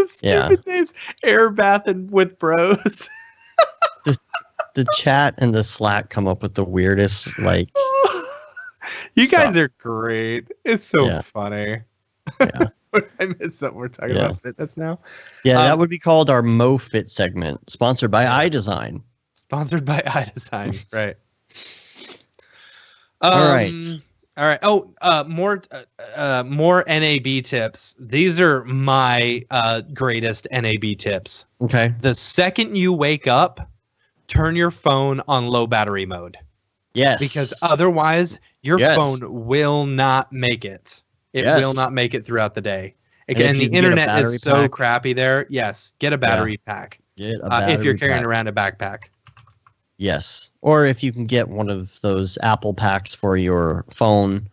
stupid names. Air bath and with bros. The chat and the Slack come up with the weirdest you stuff. Guys are great. It's so funny. Yeah. I missed something. We're talking about fitness now. Yeah, that would be called our MoFit segment, sponsored by iDesign. Sponsored by iDesign, right. All right. All right. Oh, more NAB tips. These are my greatest NAB tips. Okay. The second you wake up, turn your phone on low battery mode. Yes. Because otherwise, your Yes. phone will not make it. It Yes. will not make it throughout the day. And Again, if the you can get a internet battery is so pack- crappy there. Yes, get a battery pack. Get a If battery you're carrying pack. around a backpack. Yes. Or if you can get one of those Apple packs for your phone,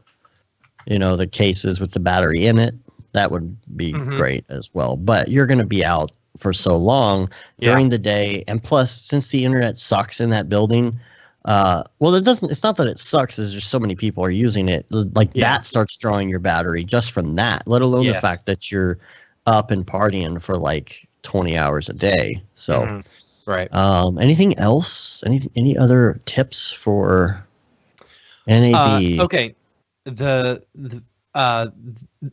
you know, the cases with the battery in it, that would be great as well. But you're going to be out for so long during the day. And plus, since the internet sucks in that building, it's not that it sucks, it's just so many people are using it. Like that starts drawing your battery just from that, let alone the fact that you're up and partying for like 20 hours a day. So, right. Anything else? Any other tips for NAB? Okay.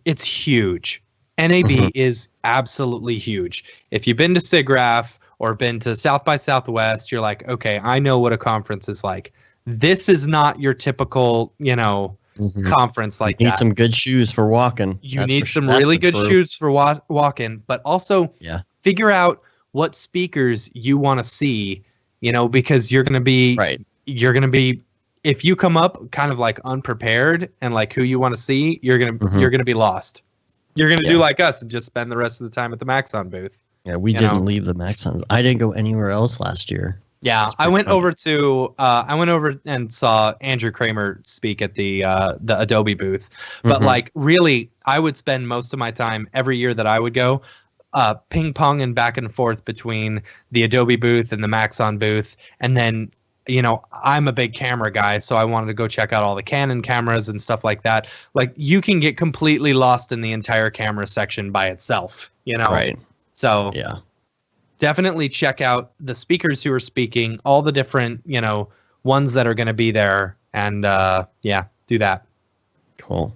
It's huge. NAB is absolutely huge. If you've been to SIGGRAPH or been to South by Southwest, you're like, okay, I know what a conference is like. This is not your typical, conference like that. You need some good shoes for walking. You need some really good shoes for walking, but also figure out what speakers you want to see, because you're going to be, if you come up kind of like unprepared and like who you want to see, you're going to be lost. You're going to do like us and just spend the rest of the time at the Maxon booth. Yeah, we didn't leave the Maxon. I didn't go anywhere else last year. Yeah, I went over and saw Andrew Kramer speak at the Adobe booth. But like really, I would spend most of my time every year that I would go ping pong and back and forth between the Adobe booth and the Maxon booth. And then, I'm a big camera guy, so I wanted to go check out all the Canon cameras and stuff like that. Like you can get completely lost in the entire camera section by itself, Right. So yeah. Definitely check out the speakers who are speaking, all the different, ones that are going to be there, and do that. Cool.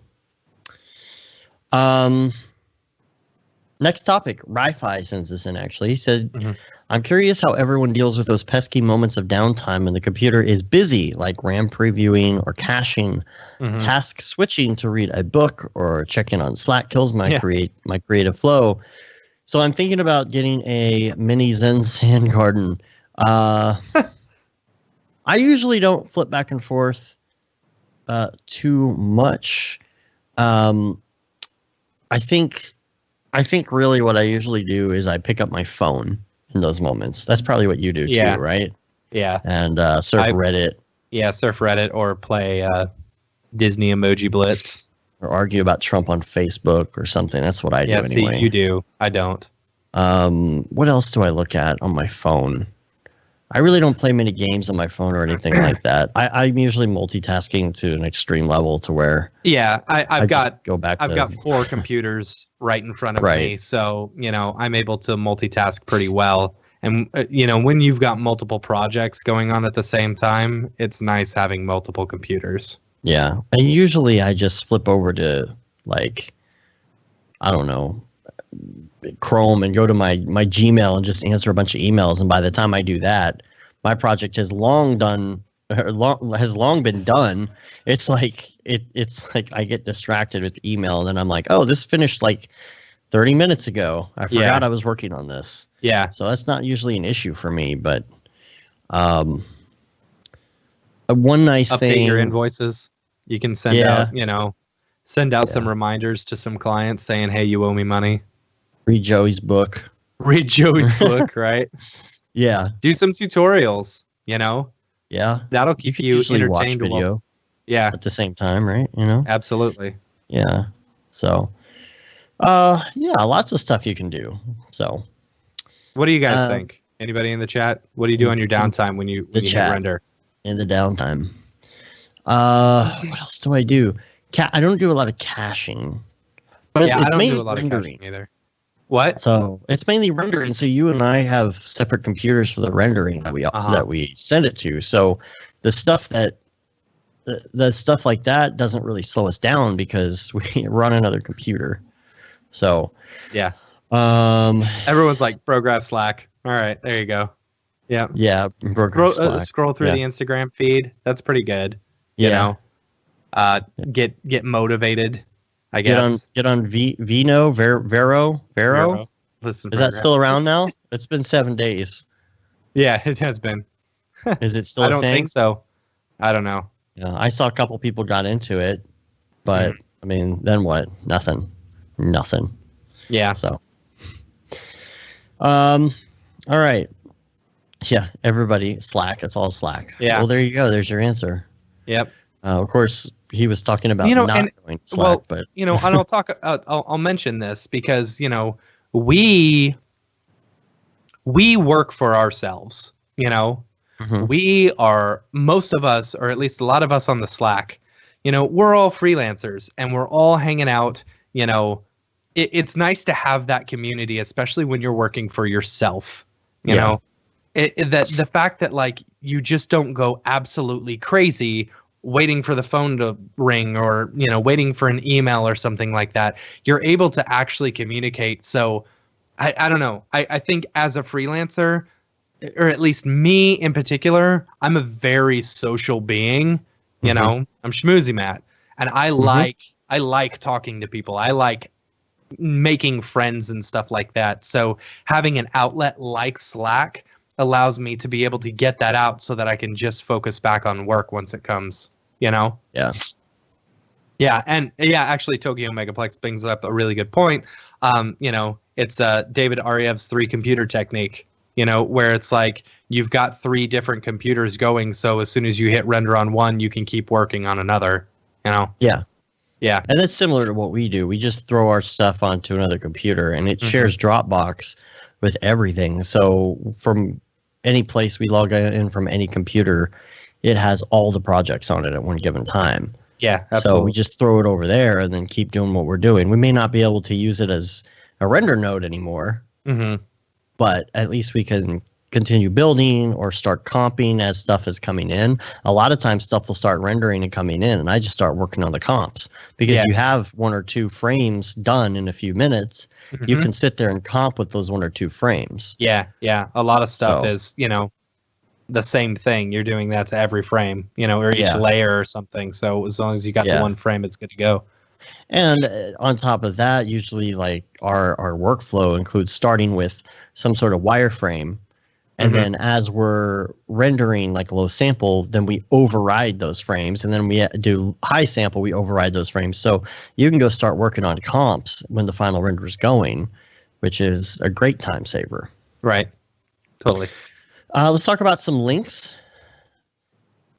Next topic, Ri-Fi sends this in, actually. He said, I'm curious how everyone deals with those pesky moments of downtime when the computer is busy, like RAM previewing or caching. Task switching to read a book or check in on Slack kills my creative flow. So I'm thinking about getting a mini Zen sand garden. I usually don't flip back and forth too much. I think really what I usually do is I pick up my phone in those moments. That's probably what you do too, right? Yeah. And surf Reddit. Yeah, surf Reddit or play Disney Emoji Blitz. Or argue about Trump on Facebook or something. That's what I do anyway. See, you do. I don't. What else do I look at on my phone? I really don't play many games on my phone or anything like that. I'm usually multitasking to an extreme level to where I've got 4 computers right in front of me, so I'm able to multitask pretty well. And when you've got multiple projects going on at the same time, it's nice having multiple computers. Yeah, and usually I just flip over to Chrome and go to my Gmail and just answer a bunch of emails. And by the time I do that, my project has long been done. It's like I get distracted with email, and then I'm like, oh, this finished like 30 minutes ago. I forgot I was working on this. Yeah. So that's not usually an issue for me, but one nice thing. Update your invoices. You can send out some reminders to some clients saying, hey, you owe me money. Read Joey's book. Right? Yeah. Do some tutorials, Yeah. That'll keep you entertained. Watch video. Yeah. At the same time, right? Absolutely. Yeah. So, lots of stuff you can do. So, what do you guys think? Anybody in the chat? What do you do on your downtime when you hit render? In the downtime. What else do I do? I don't do a lot of caching. But it's I don't mainly do a lot rendering. of caching either. What? So it's mainly rendering. So you and I have separate computers for the rendering that we send it to. So the stuff like that doesn't really slow us down because we run another computer. So yeah. Everyone's like Brograph Slack. All right, there you go. Yeah. Yeah. Scroll through the Instagram feed. That's pretty good. You know. get motivated, I guess. Get on Vero. Listen, Is that still around now? It's been 7 days. Yeah, it has been. Is it still I a don't thing? think so. I don't know. Yeah, I saw a couple people got into it, but I mean, then what? Nothing. Yeah. So, all right. Yeah, everybody Slack. It's all Slack. Yeah. Well, there you go. There's your answer. Yep. Of course, he was talking about not going Slack, but and I'll talk. I'll mention this because we work for ourselves. We are, most of us, or at least a lot of us on the Slack. We're all freelancers and we're all hanging out. It's nice to have that community, especially when you're working for yourself. You know, the fact that like you just don't go absolutely crazy waiting for the phone to ring or waiting for an email or something like that. You're able to actually communicate. So I don't know. I think as a freelancer, or at least me in particular, I'm a very social being. I'm schmoozy Matt, and I like talking to people. I like making friends and stuff like that. So having an outlet like Slack allows me to be able to get that out so that I can just focus back on work once it comes. Yeah. And actually Tokyo Megaplex brings up a really good point. It's David Aryev's 3 computer technique, where it's like you've got 3 different computers going, so as soon as you hit render on one, you can keep working on another. Yeah. And that's similar to what we do. We just throw our stuff onto another computer, and it shares Dropbox with everything. So from any place we log in from any computer, it has all the projects on it at one given time. Yeah, absolutely. So we just throw it over there and then keep doing what we're doing. We may not be able to use it as a render node anymore, but at least we can continue building or start comping as stuff is coming in. A lot of times stuff will start rendering and coming in, and I just start working on the comps because you have 1 or 2 frames done in a few minutes. You can sit there and comp with those 1 or 2 frames. Yeah. A lot of stuff is, the same thing. You're doing that to every frame, or each layer or something. So as long as you got the 1 frame, it's good to go. And on top of that, usually like our workflow includes starting with some sort of wireframe. And then as we're rendering like low sample, then we override those frames. And then we do high sample, we override those frames. So you can go start working on comps when the final render is going, which is a great time saver. Right. Totally. Let's talk about some links.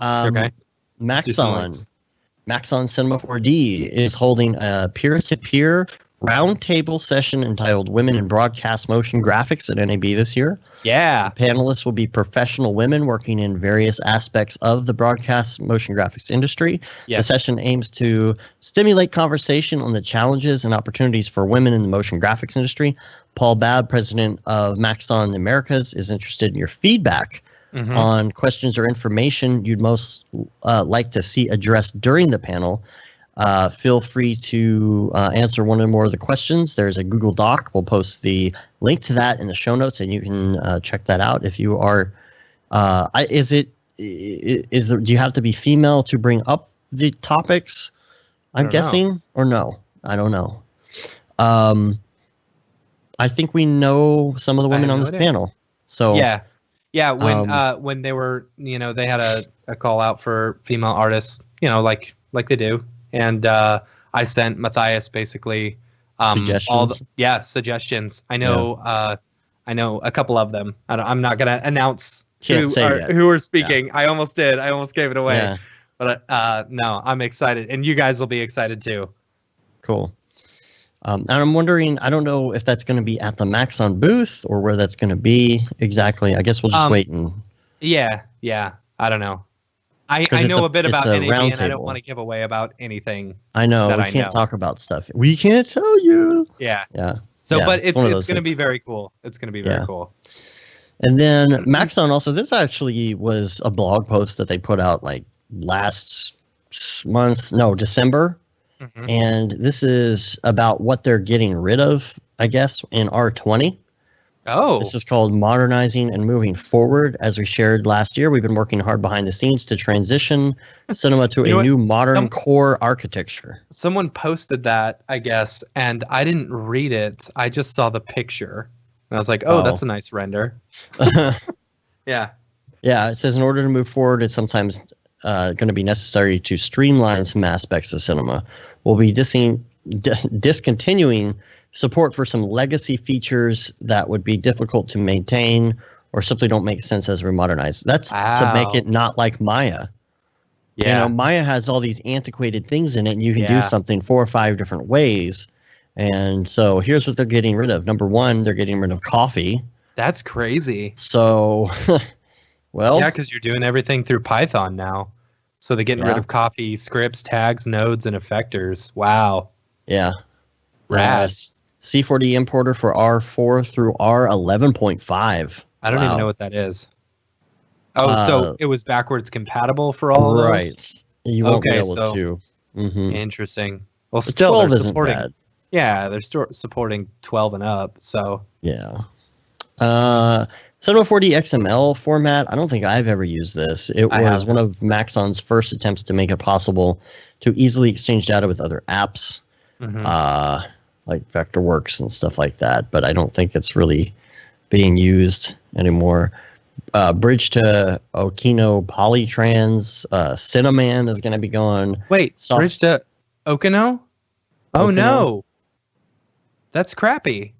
Okay. Maxon Cinema 4D is holding a peer-to-peer roundtable session entitled Women in Broadcast Motion Graphics at NAB this year. Yeah. The panelists will be professional women working in various aspects of the broadcast motion graphics industry. Yes. The session aims to stimulate conversation on the challenges and opportunities for women in the motion graphics industry. Paul Babb, president of Maxon Americas, is interested in your feedback on questions or information you'd most like to see addressed during the panel. Feel free to answer one or more of the questions. There's a Google Doc. We'll post the link to that in the show notes, and you can check that out if you are. Do you have to be female to bring up the topics? I'm guessing, or no? I don't know. I think we know some of the women on this panel. So yeah. When they were, they had a call out for female artists, like they do. And I sent Matthias basically suggestions. Suggestions. I know a couple of them. I'm not gonna announce who are speaking. Yeah. I almost did. I almost gave it away. Yeah. But no, I'm excited, and you guys will be excited too. Cool. And I'm wondering, I don't know if that's going to be at the Maxon booth or where that's going to be exactly. I guess we'll just wait and. Yeah. I don't know. I know a bit about NAB, and I don't want to give away about anything. I know we can't talk about stuff. We can't tell you. Yeah. So, but it's going to be very cool. It's going to be very cool. And then Maxon also, this actually was a blog post that they put out like December. And this is about what they're getting rid of, I guess, in R20. Oh, This is called Modernizing and Moving Forward. As we shared last year, we've been working hard behind the scenes to transition cinema to you know a what? new modern core architecture. Someone posted that, I guess, and I didn't read it. I just saw the picture. And I was like, oh, that's a nice render. Yeah. Yeah, it says in order to move forward, it's sometimes going to be necessary to streamline some aspects of cinema. We'll be discontinuing support for some legacy features that would be difficult to maintain or simply don't make sense as we modernize. That's to make it not like Maya. Yeah. You know, Maya has all these antiquated things in it, and you can do something 4 or 5 different ways. And so here's what they're getting rid of. Number one, they're getting rid of coffee. That's crazy. So, well. Yeah, because you're doing everything through Python now. So they're getting rid of coffee, scripts, tags, nodes, and effectors. Wow. Yeah. Rad. C4D importer for R4 through R11.5. I don't even know what that is. Oh, so it was backwards compatible for all of those? Right. You won't be able to. Mm-hmm. Interesting. Well, still, they're supporting. Bad. Yeah, they're supporting 12 and up. So yeah. 704D XML format. I don't think I've ever used this. It was one of Maxon's first attempts to make it possible to easily exchange data with other apps, like Vectorworks and stuff like that. But I don't think it's really being used anymore. Bridge to Okino Polytrans. Cinnamon is going to be gone. Wait, bridge to Okino? Oh, no. That's crappy.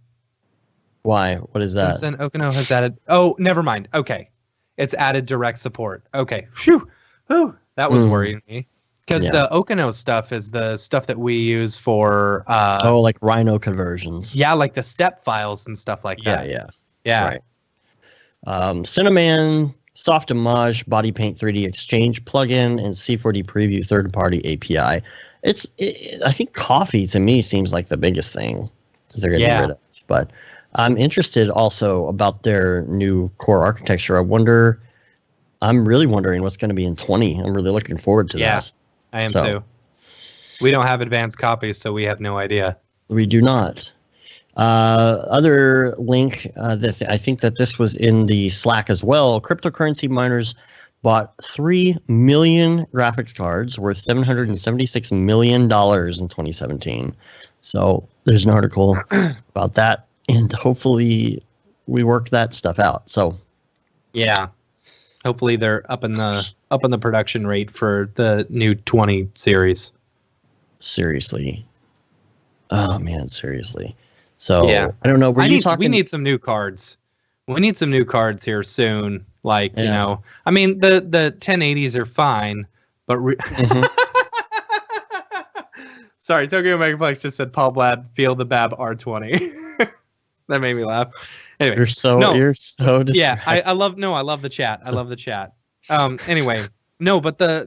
Why? What is that? Since then, Okino has added... Oh, never mind. Okay. It's added direct support. Okay. Phew. Whew. That was worrying me. Because the Okino stuff is the stuff that we use for... like Rhino conversions. Yeah, like the step files and stuff like that. Yeah. Right. Cinnamon, Softimage, Body Paint 3D Exchange plugin, and C4D Preview third-party API. I think coffee, to me, seems like the biggest thing that they're getting rid of. But I'm interested also about their new core architecture. I'm really wondering what's going to be in 20. I'm really looking forward to that. I am too. We don't have advanced copies, so we have no idea. We do not. Other link that I think that this was in the Slack as well. Cryptocurrency miners bought 3 million graphics cards worth $776 million in 2017. So there's an article about that, and hopefully we work that stuff out. So yeah, hopefully they're up in the production rate for the new 20 series. Seriously. Oh man, seriously. So I don't know. We need some new cards. We need some new cards here soon. Like, you know, I mean, the 1080s are fine, but sorry, Tokyo Megaplex just said Paul Blad, feel the Bab R20. That made me laugh. Anyway, you're so distracted. Yeah, I love the chat. I love the chat. Anyway, no, but the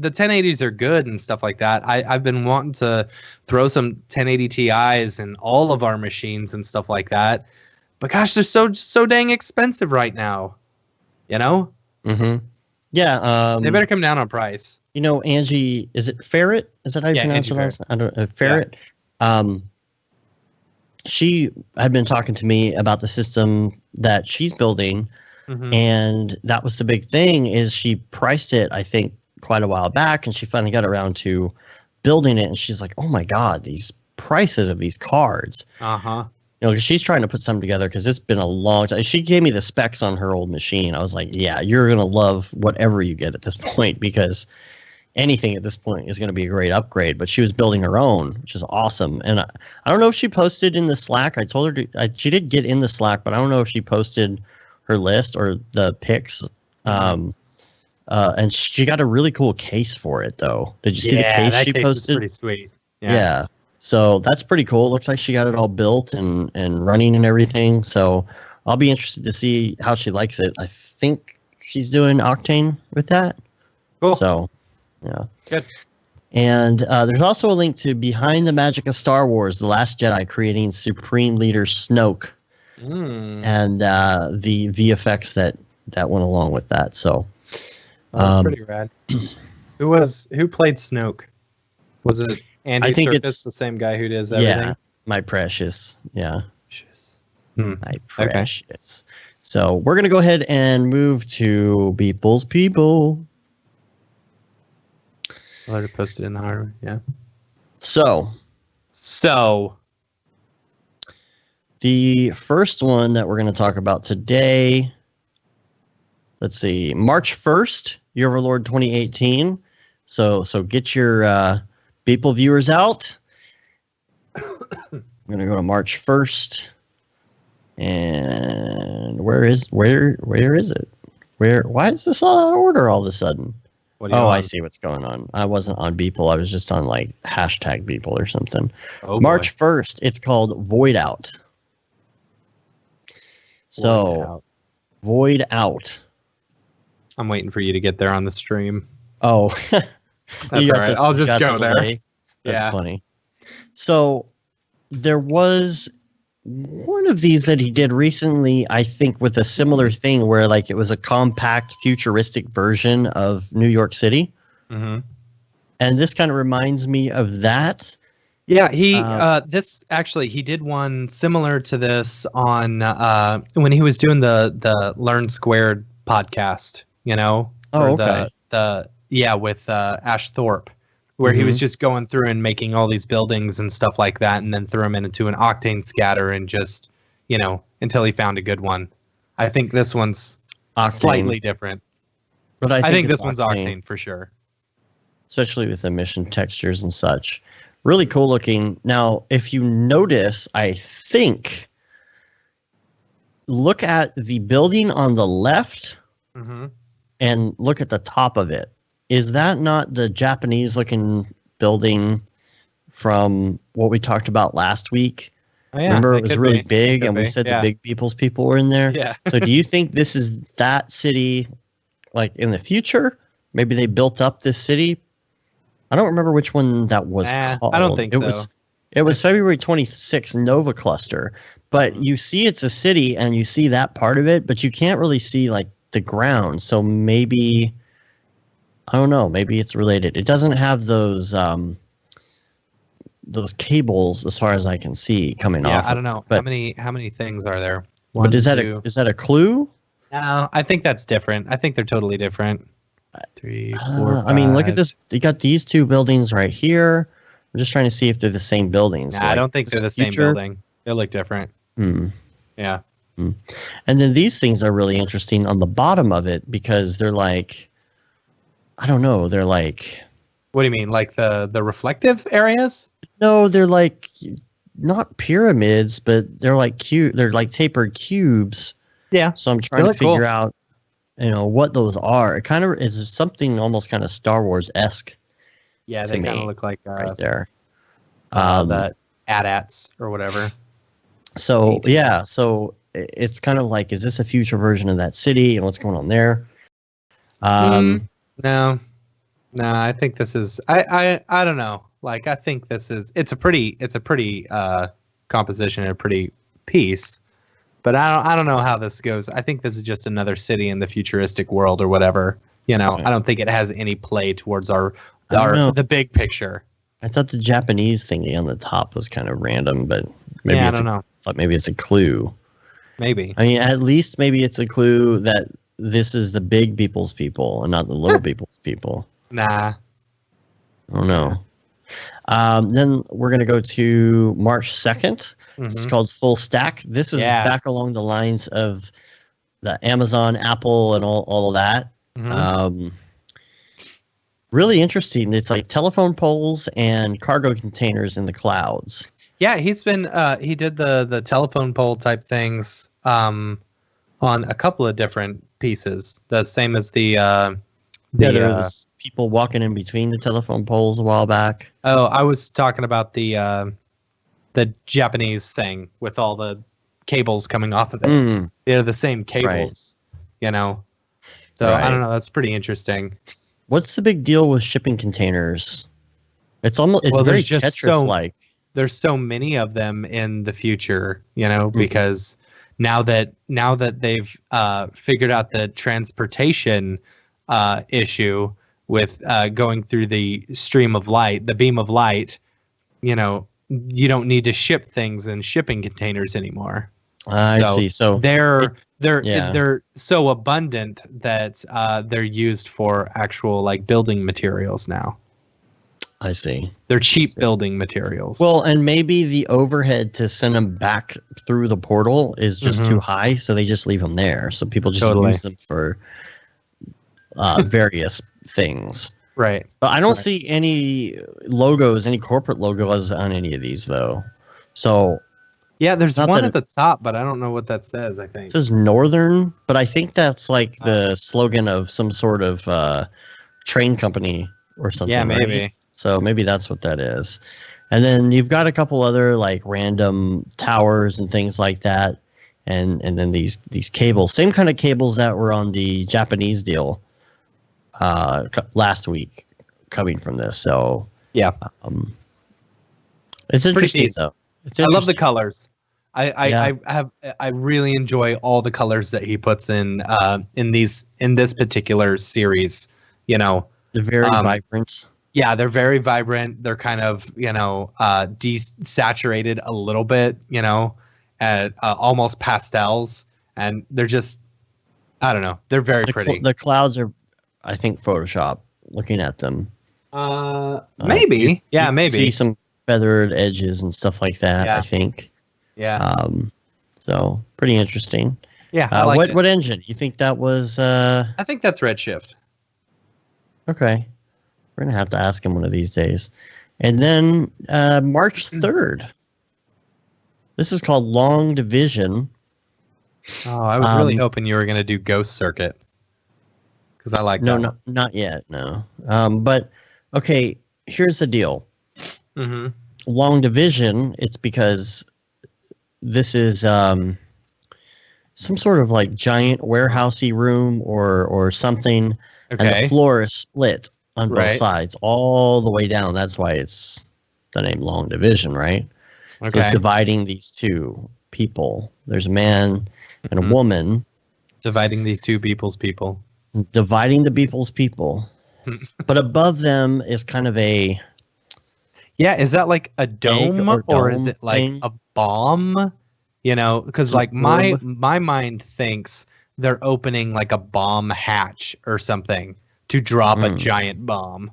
1080s are good and stuff like that. I've been wanting to throw some 1080 Ti's in all of our machines and stuff like that. But gosh, they're so dang expensive right now. You know? Mm-hmm. Yeah. They better come down on price. You know, Angie, is it Ferret? Is that how you pronounce it? I don't know. Ferret. Yeah. She had been talking to me about the system that she's building. And that was the big thing, is she priced it, I think, quite a while back, and she finally got around to building it, and she's like, oh my God, these prices of these cards. You know, 'cause she's trying to put something together because it's been a long time. She gave me the specs on her old machine. I was like, yeah, you're going to love whatever you get at this point, because anything at this point is going to be a great upgrade. But she was building her own, which is awesome. And I don't know if she posted in the Slack. I told her she did get in the Slack, but I don't know if she posted her list or the pics. And she got a really cool case for it, though. Did you see the case she posted? Pretty sweet. Yeah. So that's pretty cool. It looks like she got it all built and running and everything. So I'll be interested to see how she likes it. I think she's doing Octane with that. Cool. So, yeah. Good. And there's also a link to Behind the Magic of Star Wars, The Last Jedi, creating Supreme Leader Snoke. And the VFX that went along with that. So that's pretty rad. Who played Snoke? Was it Andy Serkis, the same guy who does everything? Yeah, my precious. Yeah. My precious. Okay. So we're going to go ahead and move to People's People. I already posted in the hardware. Yeah. So the first one that we're going to talk about today, let's see, March 1st, Year of Our Lord 2018. So get your People viewers out. I'm going to go to March 1st. And where is it? Why is this all out of order all of a sudden? I see what's going on. I wasn't on Beeple. I was just on like hashtag Beeple or something. March 1st, it's called Void Out. So, Void Out. I'm waiting for you to get there on the stream. Oh, that's all right. I'll just go there. That's funny. So, there was one of these that he did recently, I think, with a similar thing where like it was a compact, futuristic version of New York City. Mm-hmm. And this kind of reminds me of that. Yeah, he he did one similar to this on when he was doing the Learn Squared podcast, you know? Okay. With Ash Thorpe, where he was just going through and making all these buildings and stuff like that, and then threw them into an octane scatter and just, you know, until he found a good one. I think this one's slightly different. But I think this one's octane for sure. Especially with emission textures and such. Really cool looking. Now, if you notice, I think, look at the building on the left and look at the top of it. Is that not the Japanese-looking building from what we talked about last week? Oh, yeah, remember, it was really big, and we said the big People's People were in there? Yeah. So do you think this is that city, like, in the future? Maybe they built up this city? I don't remember which one that was called. I don't think so. It was February 26th, Nova Cluster. But you see it's a city, and you see that part of it, but you can't really see, like, the ground. So maybe... I don't know. Maybe it's related. It doesn't have those cables, as far as I can see, coming off. Yeah, I don't know. But how many things are there? But is that a clue? No, I think that's different. I think they're totally different. 3, 4, I mean, look at this. You got these two buildings right here. I'm just trying to see if they're the same buildings. Nah, so, I don't think they're the same building. They look different. Yeah. And then these things are really interesting on the bottom of it because they're like, I don't know. They're like... What do you mean? Like the reflective areas? No, they're like not pyramids, but they're like they're like tapered cubes. Yeah. So I'm trying to figure out, you know, what those are. It kind of is something almost kind of Star Wars-esque. Yeah, they kind of look like right there. The AT-ATs or whatever. So AT-ATs. Yeah, so it's kind of like, is this a future version of that city and what's going on there? No, I think this is I don't know. Like I think this is it's a pretty composition and a pretty piece, but I don't know how this goes. I think this is just another city in the futuristic world or whatever. You know, I don't think it has any play towards the big picture. I thought the Japanese thingy on the top was kind of random, but maybe I don't know. I thought maybe it's a clue. Maybe. I mean, at least maybe it's a clue that this is the big People's People and not the little People's People. Nah. I don't know. Then we're going to go to March 2nd. This is called Full Stack. This is back along the lines of the Amazon, Apple, and all of that. Really interesting. It's like telephone poles and cargo containers in the clouds. Yeah, he's been he did the telephone pole type things on a couple of different pieces. The same as there was people walking in between the telephone poles a while back. Oh, I was talking about the Japanese thing with all the cables coming off of it. They're the same cables, you know. So I don't know. That's pretty interesting. What's the big deal with shipping containers? It's very Tetris-like. There's so many of them in the future, you know, because now that they've figured out the transportation issue with going through the stream of light, the beam of light, you know, you don't need to ship things in shipping containers anymore. I see. So they're so abundant that they're used for actual like building materials now. I see. They're cheap building materials. Well, and maybe the overhead to send them back through the portal is just too high, so they just leave them there. So people just use them for various things. Right. But I don't see any logos, any corporate logos on any of these, though. So yeah, there's one at the top, but I don't know what that says, I think. It says Northern, but I think that's like the slogan of some sort of train company or something. Yeah, maybe. Right? So maybe that's what that is. And then you've got a couple other like random towers and things like that. And then these cables, same kind of cables that were on the Japanese deal last week coming from this. So yeah, it's interesting though. I love the colors. I really enjoy all the colors that he puts in this particular series. You know, they're very vibrant. Yeah, they're very vibrant. They're kind of desaturated a little bit. You know, at almost pastels, and they're just I don't know. They're very pretty. The clouds are, I think, Photoshop. Looking at them, maybe. Maybe see some feathered edges and stuff like that. Yeah. I think. Yeah. So pretty interesting. Yeah. I like what engine? You think that was? I think that's Redshift. Okay, we're gonna have to ask him one of these days. And then March 3rd. This is called Long Division. Oh, I was really hoping you were gonna do Ghost Circuit. Because I like that. No, not yet. No. But okay, here's the deal. Mm-hmm. Long Division. It's because this is some sort of like giant warehousey room or something, and the floor is split on both sides all the way down. That's why it's the name Long Division, right? Okay. So it's dividing these two people. There's a man and a woman. Dividing these two people's people. Dividing the people's people. But above them is kind of a... Yeah, is that like a dome or is it like a bomb? You know, because like my mind thinks they're opening like a bomb hatch or something to drop a giant bomb.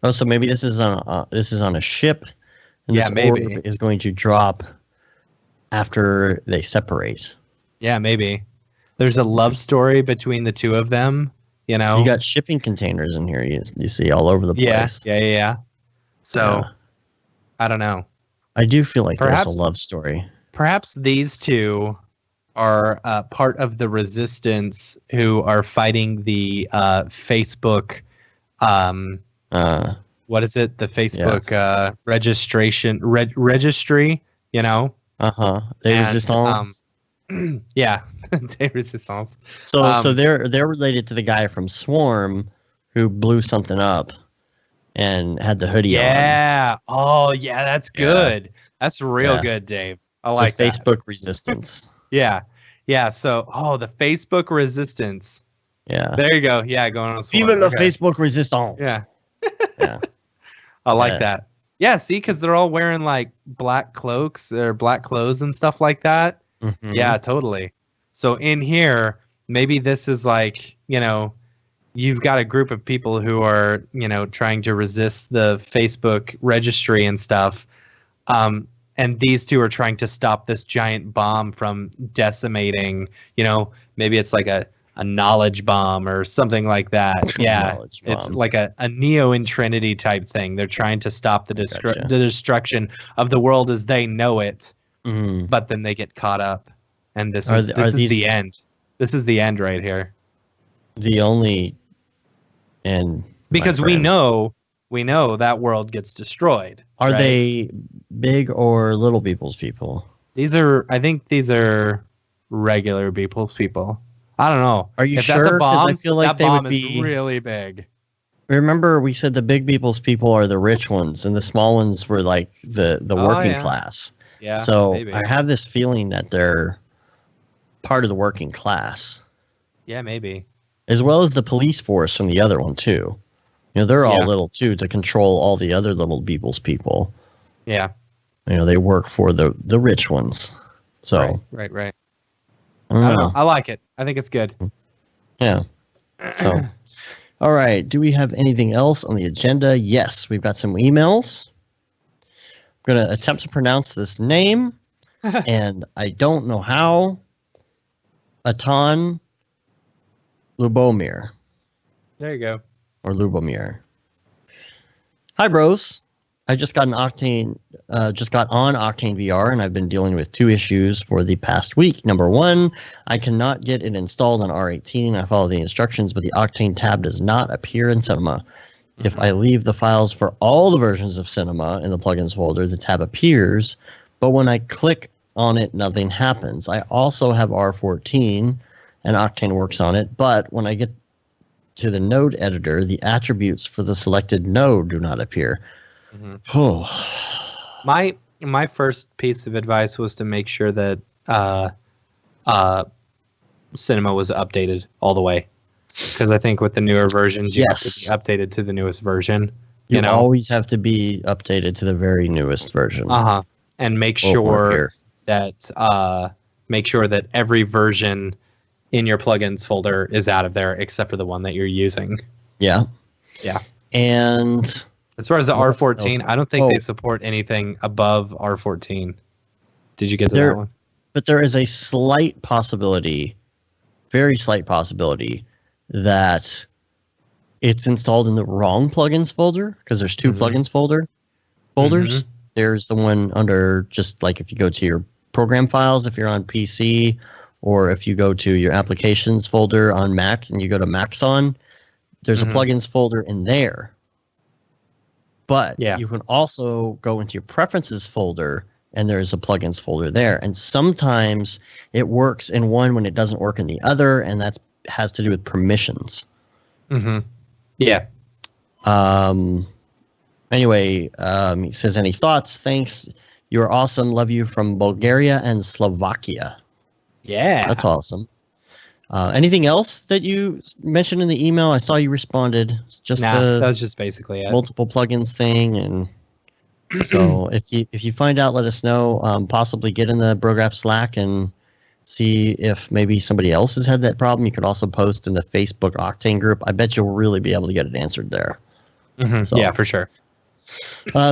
Oh, so maybe this is on a ship, and this maybe orb is going to drop after they separate. Yeah, maybe. There's a love story between the two of them. You know, you got shipping containers in here. You see all over the place. Yeah. So, I don't know. I do feel like there's a love story. Perhaps these two are part of the resistance who are fighting the Facebook. What is it? The Facebook registry. You know. They resistance. Yeah, they resistance. So they're related to the guy from Swarm who blew something up and had the hoodie on. Yeah. Oh, yeah. That's good. Yeah. That's real good, Dave. I like the Facebook resistance. Yeah. So, the Facebook resistance. Yeah. There you go. Yeah, going on. Even the Facebook resistance. Yeah. I like that. Yeah. See, because they're all wearing like black cloaks or black clothes and stuff like that. Mm-hmm. Yeah, totally. So in here, maybe this is like, you've got a group of people who are, trying to resist the Facebook registry and stuff. And these two are trying to stop this giant bomb from decimating, maybe it's like a knowledge bomb or something like that. Yeah. It's like a Neo in Trinity type thing. They're trying to stop the destruction of the world as they know it. Mm-hmm. But then they get caught up. And this is the end. This is the end right here. The only end. Because we know that world gets destroyed. Are they big or little people's people? I think these are regular people's people. I don't know. Are you sure? Because I feel like they would be really big. Remember, we said the big people's people are the rich ones, and the small ones were like the working class. Yeah. So maybe. I have this feeling that they're part of the working class. Yeah, maybe. As well as the police force from the other one too. They're all little too to control all the other little people's people. Yeah. They work for the rich ones. So right. I don't know. I like it. I think it's good. Yeah. So, all right. Do we have anything else on the agenda? Yes, we've got some emails. I'm going to attempt to pronounce this name, and I don't know how. Atan Lubomir. There you go. Or Lubomir. Hi, bros. I just got on Octane VR, and I've been dealing with 2 issues for the past week. Number 1, I cannot get it installed on R18. I follow the instructions, but the Octane tab does not appear in Cinema. If I leave the files for all the versions of Cinema in the plugins folder, the tab appears, but when I click on it, nothing happens. I also have R14, and Octane works on it, but when I get to the node editor, the attributes for the selected node do not appear. My first piece of advice was to make sure that Cinema was updated all the way, because I think with the newer versions, you have to be updated to the newest version. You always have to be updated to the very newest version. And make sure that every version in your plugins folder is out of there except for the one that you're using. Yeah. And as far as the R14, I don't think they support anything above R14. Did you get to that one? But there is a slight possibility, very slight possibility, that it's installed in the wrong plugins folder, because there's 2 plugins folders. There's the one under, just like if you go to your program files, if you're on PC, or if you go to your applications folder on Mac and you go to Maxon, there's a plugins folder in there. But you can also go into your preferences folder, and there's a plugins folder there. And sometimes it works in one when it doesn't work in the other, and that has to do with permissions. Yeah. Anyway, he says, any thoughts? Thanks. You're awesome. Love you from Bulgaria and Slovakia. Yeah. That's awesome. Anything else that you mentioned in the email? I saw you responded. Just that was just basically it. Multiple plugins thing, and so if you find out, let us know. Possibly get in the Brograph Slack and see if maybe somebody else has had that problem. You could also post in the Facebook Octane group. I bet you'll really be able to get it answered there. So, yeah, for sure.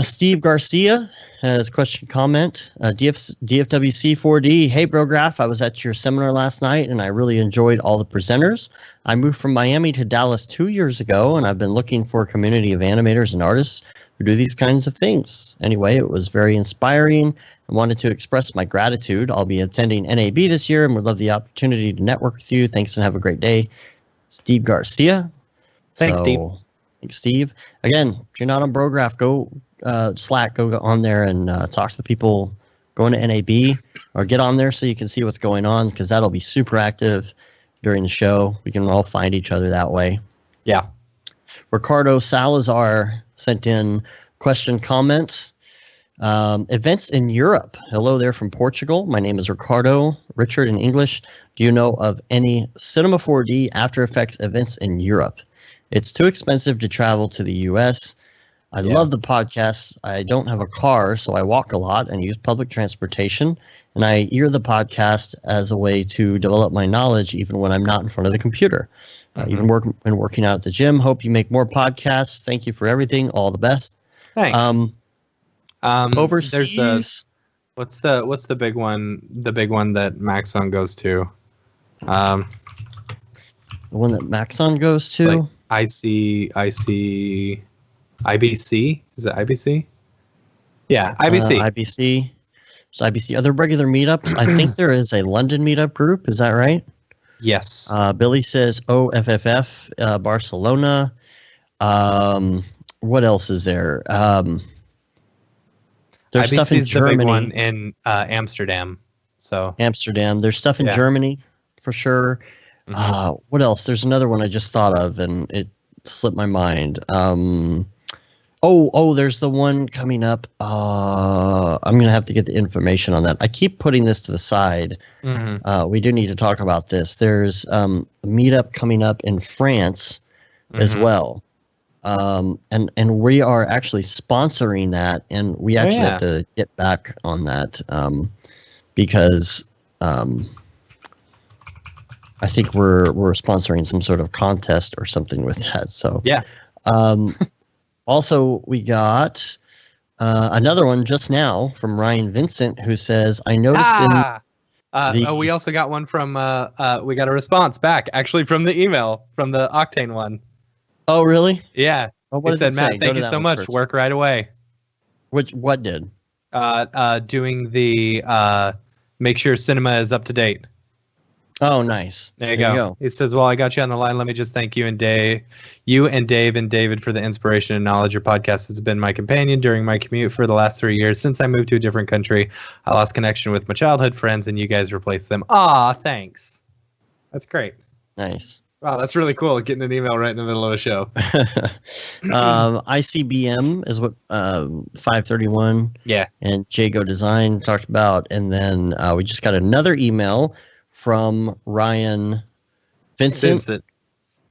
Steve Garcia has a question, comment. DFWC4D. Hey, Brograph. I was at your seminar last night, and I really enjoyed all the presenters. I moved from Miami to Dallas 2 years ago, and I've been looking for a community of animators and artists who do these kinds of things. Anyway, it was very inspiring. I wanted to express my gratitude. I'll be attending NAB this year and would love the opportunity to network with you. Thanks and have a great day. Steve Garcia. Thanks, Steve. Thanks, Steve. Again, if you're not on Brograph, go Slack, go on there and talk to the people going to NAB, or get on there so you can see what's going on, because that'll be super active during the show. We can all find each other that way. Yeah. Ricardo Salazar sent in question, comment. Events in Europe. Hello there from Portugal. My name is Ricardo. Richard in English. Do you know of any Cinema 4D After Effects events in Europe? It's too expensive to travel to the U.S. I love the podcast. I don't have a car, so I walk a lot and use public transportation. And I hear the podcast as a way to develop my knowledge, even when I'm not in front of the computer. Even when working out at the gym. Hope you make more podcasts. Thank you for everything. All the best. Thanks. Overseas. What's the big one? The big one that Maxon goes to. The one that Maxon goes to. Like IBC. Is it IBC? Yeah, IBC. IBC. So IBC. Other regular meetups. I think there is a London meetup group. Is that right? Yes. Billy says OFFF, Barcelona. What else is there? There's stuff in Germany. The big one in Amsterdam. So Amsterdam. There's stuff in Germany for sure. What else? There's another one I just thought of and it slipped my mind. There's the one coming up. I'm gonna have to get the information on that. I keep putting this to the side. We do need to talk about this. There's a meetup coming up in France as well. And we are actually sponsoring that, and we actually have to get back on that because I think we're sponsoring some sort of contest or something with that. So yeah. Also, we got another one just now from Ryan Vincent, who says, "I noticed we also got one from we got a response back actually from the email from the Octane one. Oh, really? Yeah. Oh, what it said, say? Matt, thank you so much. First. Work right away. What did? Doing the make sure cinema is up to date. Oh, nice. There you go. He says, well, I got you on the line. Let me just thank you and Dave and David for the inspiration and knowledge. Your podcast has been my companion during my commute for the last 3 years. Since I moved to a different country, I lost connection with my childhood friends, and you guys replaced them. Aw, thanks. That's great. Nice. Wow, that's really cool, getting an email right in the middle of a show. ICBM is what 531 and Jago Design talked about. And then we just got another email from Ryan Vincent.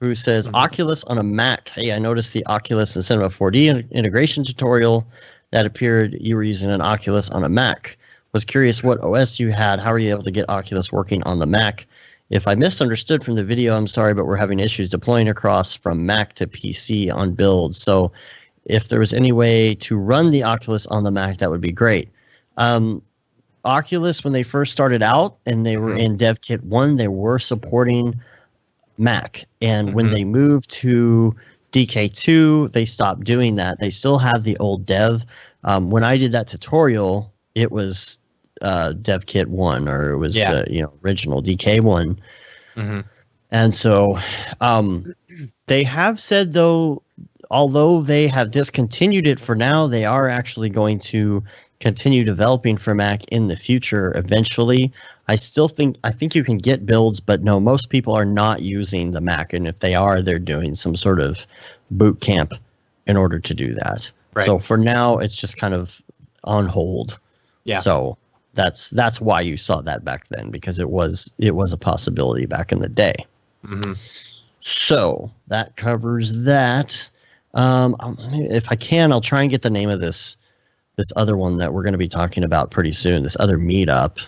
Who says, Oculus on a Mac. Hey, I noticed the Oculus and Cinema 4D integration tutorial that appeared you were using an Oculus on a Mac. Was curious what OS you had. How are you able to get Oculus working on the Mac? If I misunderstood from the video, I'm sorry, but we're having issues deploying across from Mac to PC on builds. So if there was any way to run the Oculus on the Mac, that would be great. Oculus, when they first started out and they were in DevKit 1, they were supporting Mac. And when they moved to DK2, they stopped doing that. They still have the old dev. When I did that tutorial, it was DevKit 1, or it was the original DK1. And so they have said, though, although they have discontinued it for now, they are actually going to continue developing for Mac in the future eventually. I think you can get builds, but no, most people are not using the Mac, and if they are, they're doing some sort of boot camp in order to do that. Right. So for now, it's just kind of on hold. Yeah. So that's why you saw that back then, because it was a possibility back in the day. So that covers that. If I can, I'll try and get the name of this other one that we're going to be talking about pretty soon, this other meetup.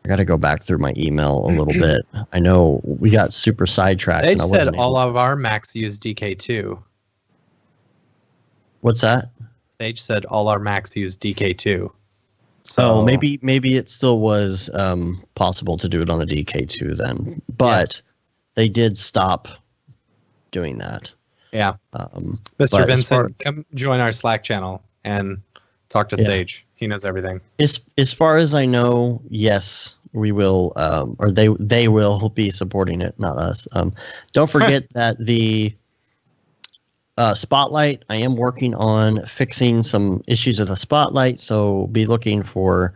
I got to go back through my email a little bit. I know we got super sidetracked. They said all of our Macs use DK2. What's that? They said all our Macs use DK2. So maybe it still was possible to do it on the DK2 then, but they did stop doing that. Yeah. Mr. Vincent, come join our Slack channel and talk to Sage. He knows everything. As far as I know, yes, we will, or they will be supporting it, not us. Don't forget that the Spotlight, I am working on fixing some issues with the Spotlight, so be looking for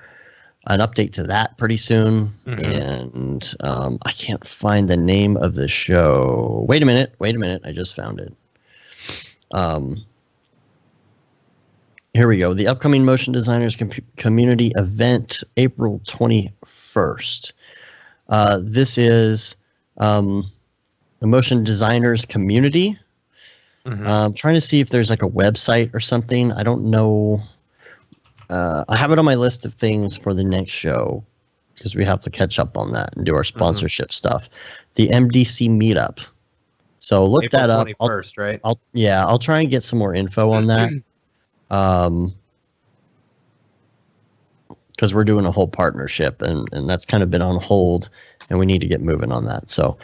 an update to that pretty soon. And I can't find the name of the show. Wait a minute. I just found it. Here we go. The upcoming Motion Designers Community event, April 21st. This is the Motion Designers Community. I'm trying to see if there's like a website or something. I don't know. I have it on my list of things for the next show because we have to catch up on that and do our sponsorship stuff. The MDC meetup. So look April that up. 21st, right? I'll try and get some more info on that. Because we're doing a whole partnership and that's kind of been on hold and we need to get moving on that. So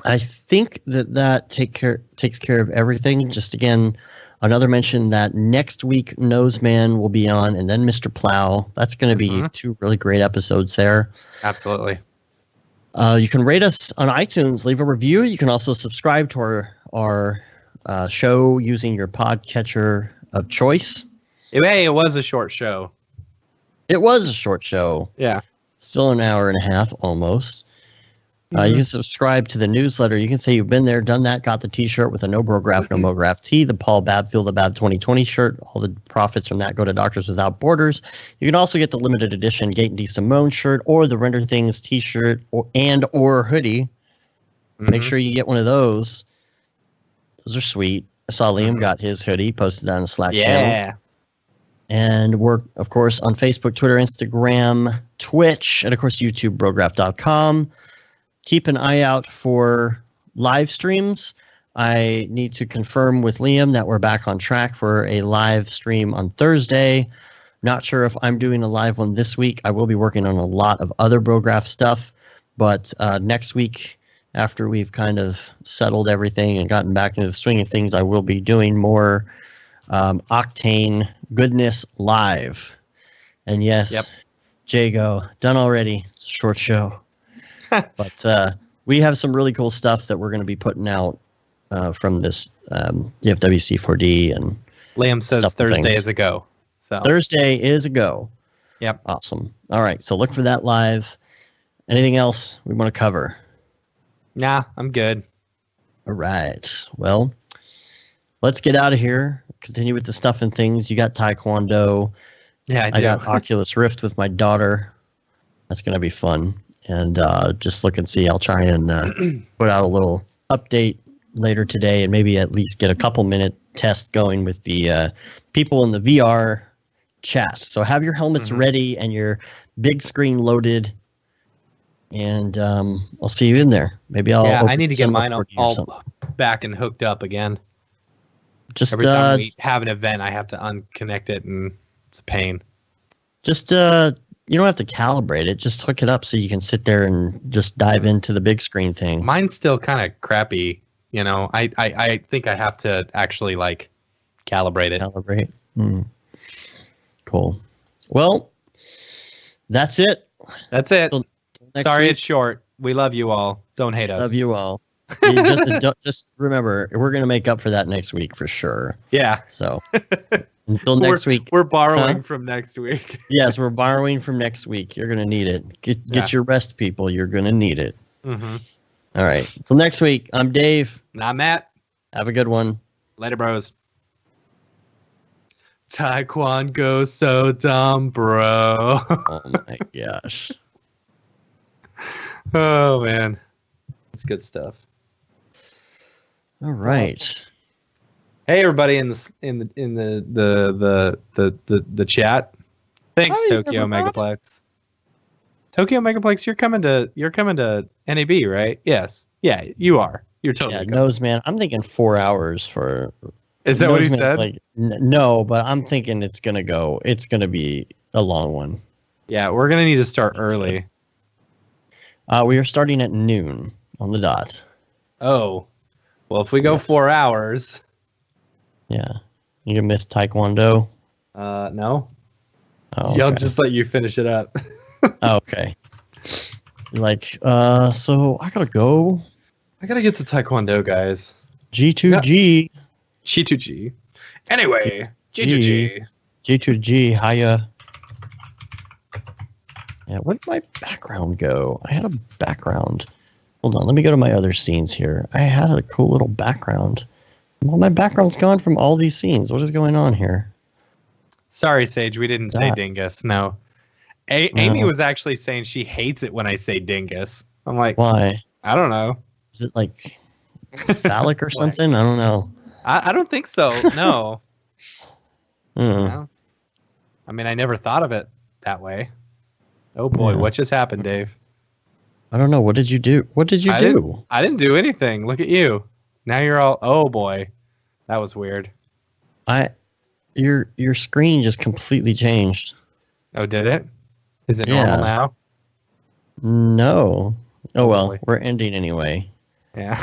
I think that takes care of everything. Just again, another mention that next week Noseman will be on, and then Mr. Plow. That's going to be two really great episodes there. Absolutely. You can rate us on iTunes, leave a review. You can also subscribe to our show using your podcatcher of choice. Hey, it was a short show. It was a short show. Yeah. Still an hour and a half almost. You can subscribe to the newsletter. You can say you've been there, done that, got the T-shirt with a no Brograph, no MoGraph T, the Paul Babfield the Bab 2020 shirt. All the profits from that go to Doctors Without Borders. You can also get the limited edition Gate and D. Simone shirt or the Render Things T-shirt or hoodie. Make sure you get one of those. Those are sweet. I saw Liam got his hoodie, posted that on the Slack channel. And we're, of course, on Facebook, Twitter, Instagram, Twitch, and, of course, YouTube, Brograph.com. Keep an eye out for live streams. I need to confirm with Liam that we're back on track for a live stream on Thursday. Not sure if I'm doing a live one this week. I will be working on a lot of other Brograph stuff. But next week, after we've kind of settled everything and gotten back into the swing of things, I will be doing more Octane goodness live. And yes, Jago, done already. It's a short show. But we have some really cool stuff that we're going to be putting out from this DFWC4D. And Liam says Thursday is a go. So Thursday is a go. Yep. Awesome. All right. So look for that live. Anything else we want to cover? Nah, I'm good. All right. Well, let's get out of here. Continue with the stuff and things. You got Taekwondo. Yeah, I got Oculus Rift with my daughter. That's going to be fun. And just look and see. I'll try and put out a little update later today and maybe at least get a couple-minute test going with the people in the VR chat. So have your helmets ready and your big screen loaded. And I'll see you in there. Maybe I'll. Yeah, I need to get mine all back and hooked up again. Just every time we have an event, I have to unconnect it, and it's a pain. Just you don't have to calibrate it. Just hook it up so you can sit there and just dive into the big screen thing. Mine's still kind of crappy. You know, I think I have to actually like calibrate it. Calibrate. Cool. Well, that's it. That's it. Sorry, week. It's short. We love you all. Don't hate us. Love you all. Just remember, we're going to make up for that next week for sure. Yeah. So until next week. We're borrowing from next week. Yes, we're borrowing from next week. You're going to need it. Get your rest, people. You're going to need it. Mm-hmm. All right. Until next week, I'm Dave. And I'm Matt. Have a good one. Later, bros. Taekwondo so dumb, bro. Oh, my gosh. Oh man, it's good stuff. All right. Hey everybody in the chat. Thanks, Tokyo Megaplex. Tokyo Megaplex, you're coming to NAB, right? Yes. Yeah, you are. You're totally. Yeah, Nose Man. I'm thinking 4 hours for. Is that what he said? Like, no, but I'm thinking it's gonna be a long one. Yeah, we're gonna need to start early. We are starting at noon on the dot. Oh, well, if we go 4 hours. Yeah. You gonna miss Taekwondo? No. Oh, okay. Yeah, I'll just let you finish it up. Okay. Like, so I gotta go. I gotta get to Taekwondo, guys. G2G. No. G2G. Anyway, G2G. G2G, hiya. Yeah, where did my background go? I had a background. Hold on, let me go to my other scenes here. I had a cool little background. Well, my background's gone from all these scenes. What is going on here? Sorry, Sage, we didn't say dingus. No. Amy was actually saying she hates it when I say dingus. I'm like, why? I don't know. Is it like phallic or something? I don't know. I don't think so. No. No. I mean, I never thought of it that way. Oh boy, what just happened, Dave? I don't know. What did you do? What did you do? I didn't do anything. Look at you. Now you're all. Oh boy, that was weird. Your screen just completely changed. Oh, did it? Is it normal now? No. Oh well, we're ending anyway. Yeah.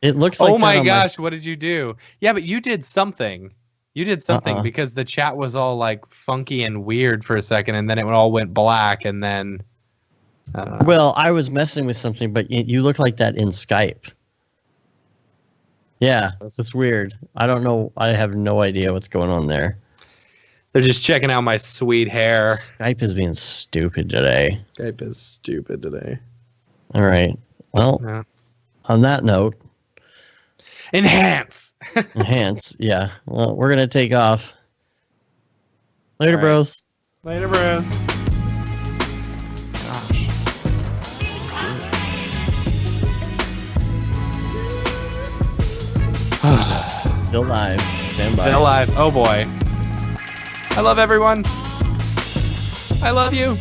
It looks like. Oh my gosh, what did you do? Yeah, but you did something. You did something because the chat was all like funky and weird for a second, and then it all went black, and then. Well, I was messing with something, but you look like that in Skype. Yeah, that's weird. I don't know. I have no idea what's going on there. They're just checking out my sweet hair. Skype is being stupid today. Skype is stupid today. All right. Well, on that note. Enhance. Enhance, yeah. Well, we're going to take off. Later, bros. Later, bros. Gosh. Still live. Stand by. Still live. Oh, boy. I love everyone. I love you.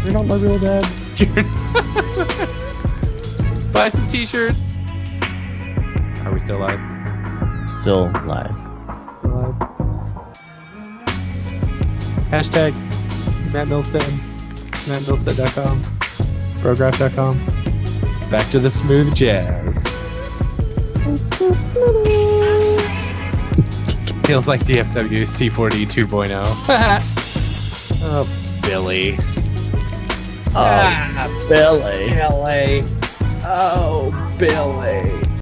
You're not my real dad. Buy some t-shirts. Are we still live? Still live. Live. Hashtag Matt Milstead. MattMilstead.com. Brograph.com. Back to the smooth jazz. Feels like DFW C40 2.0. Oh, Billy. Oh, Billy. Billy. Oh, Billy.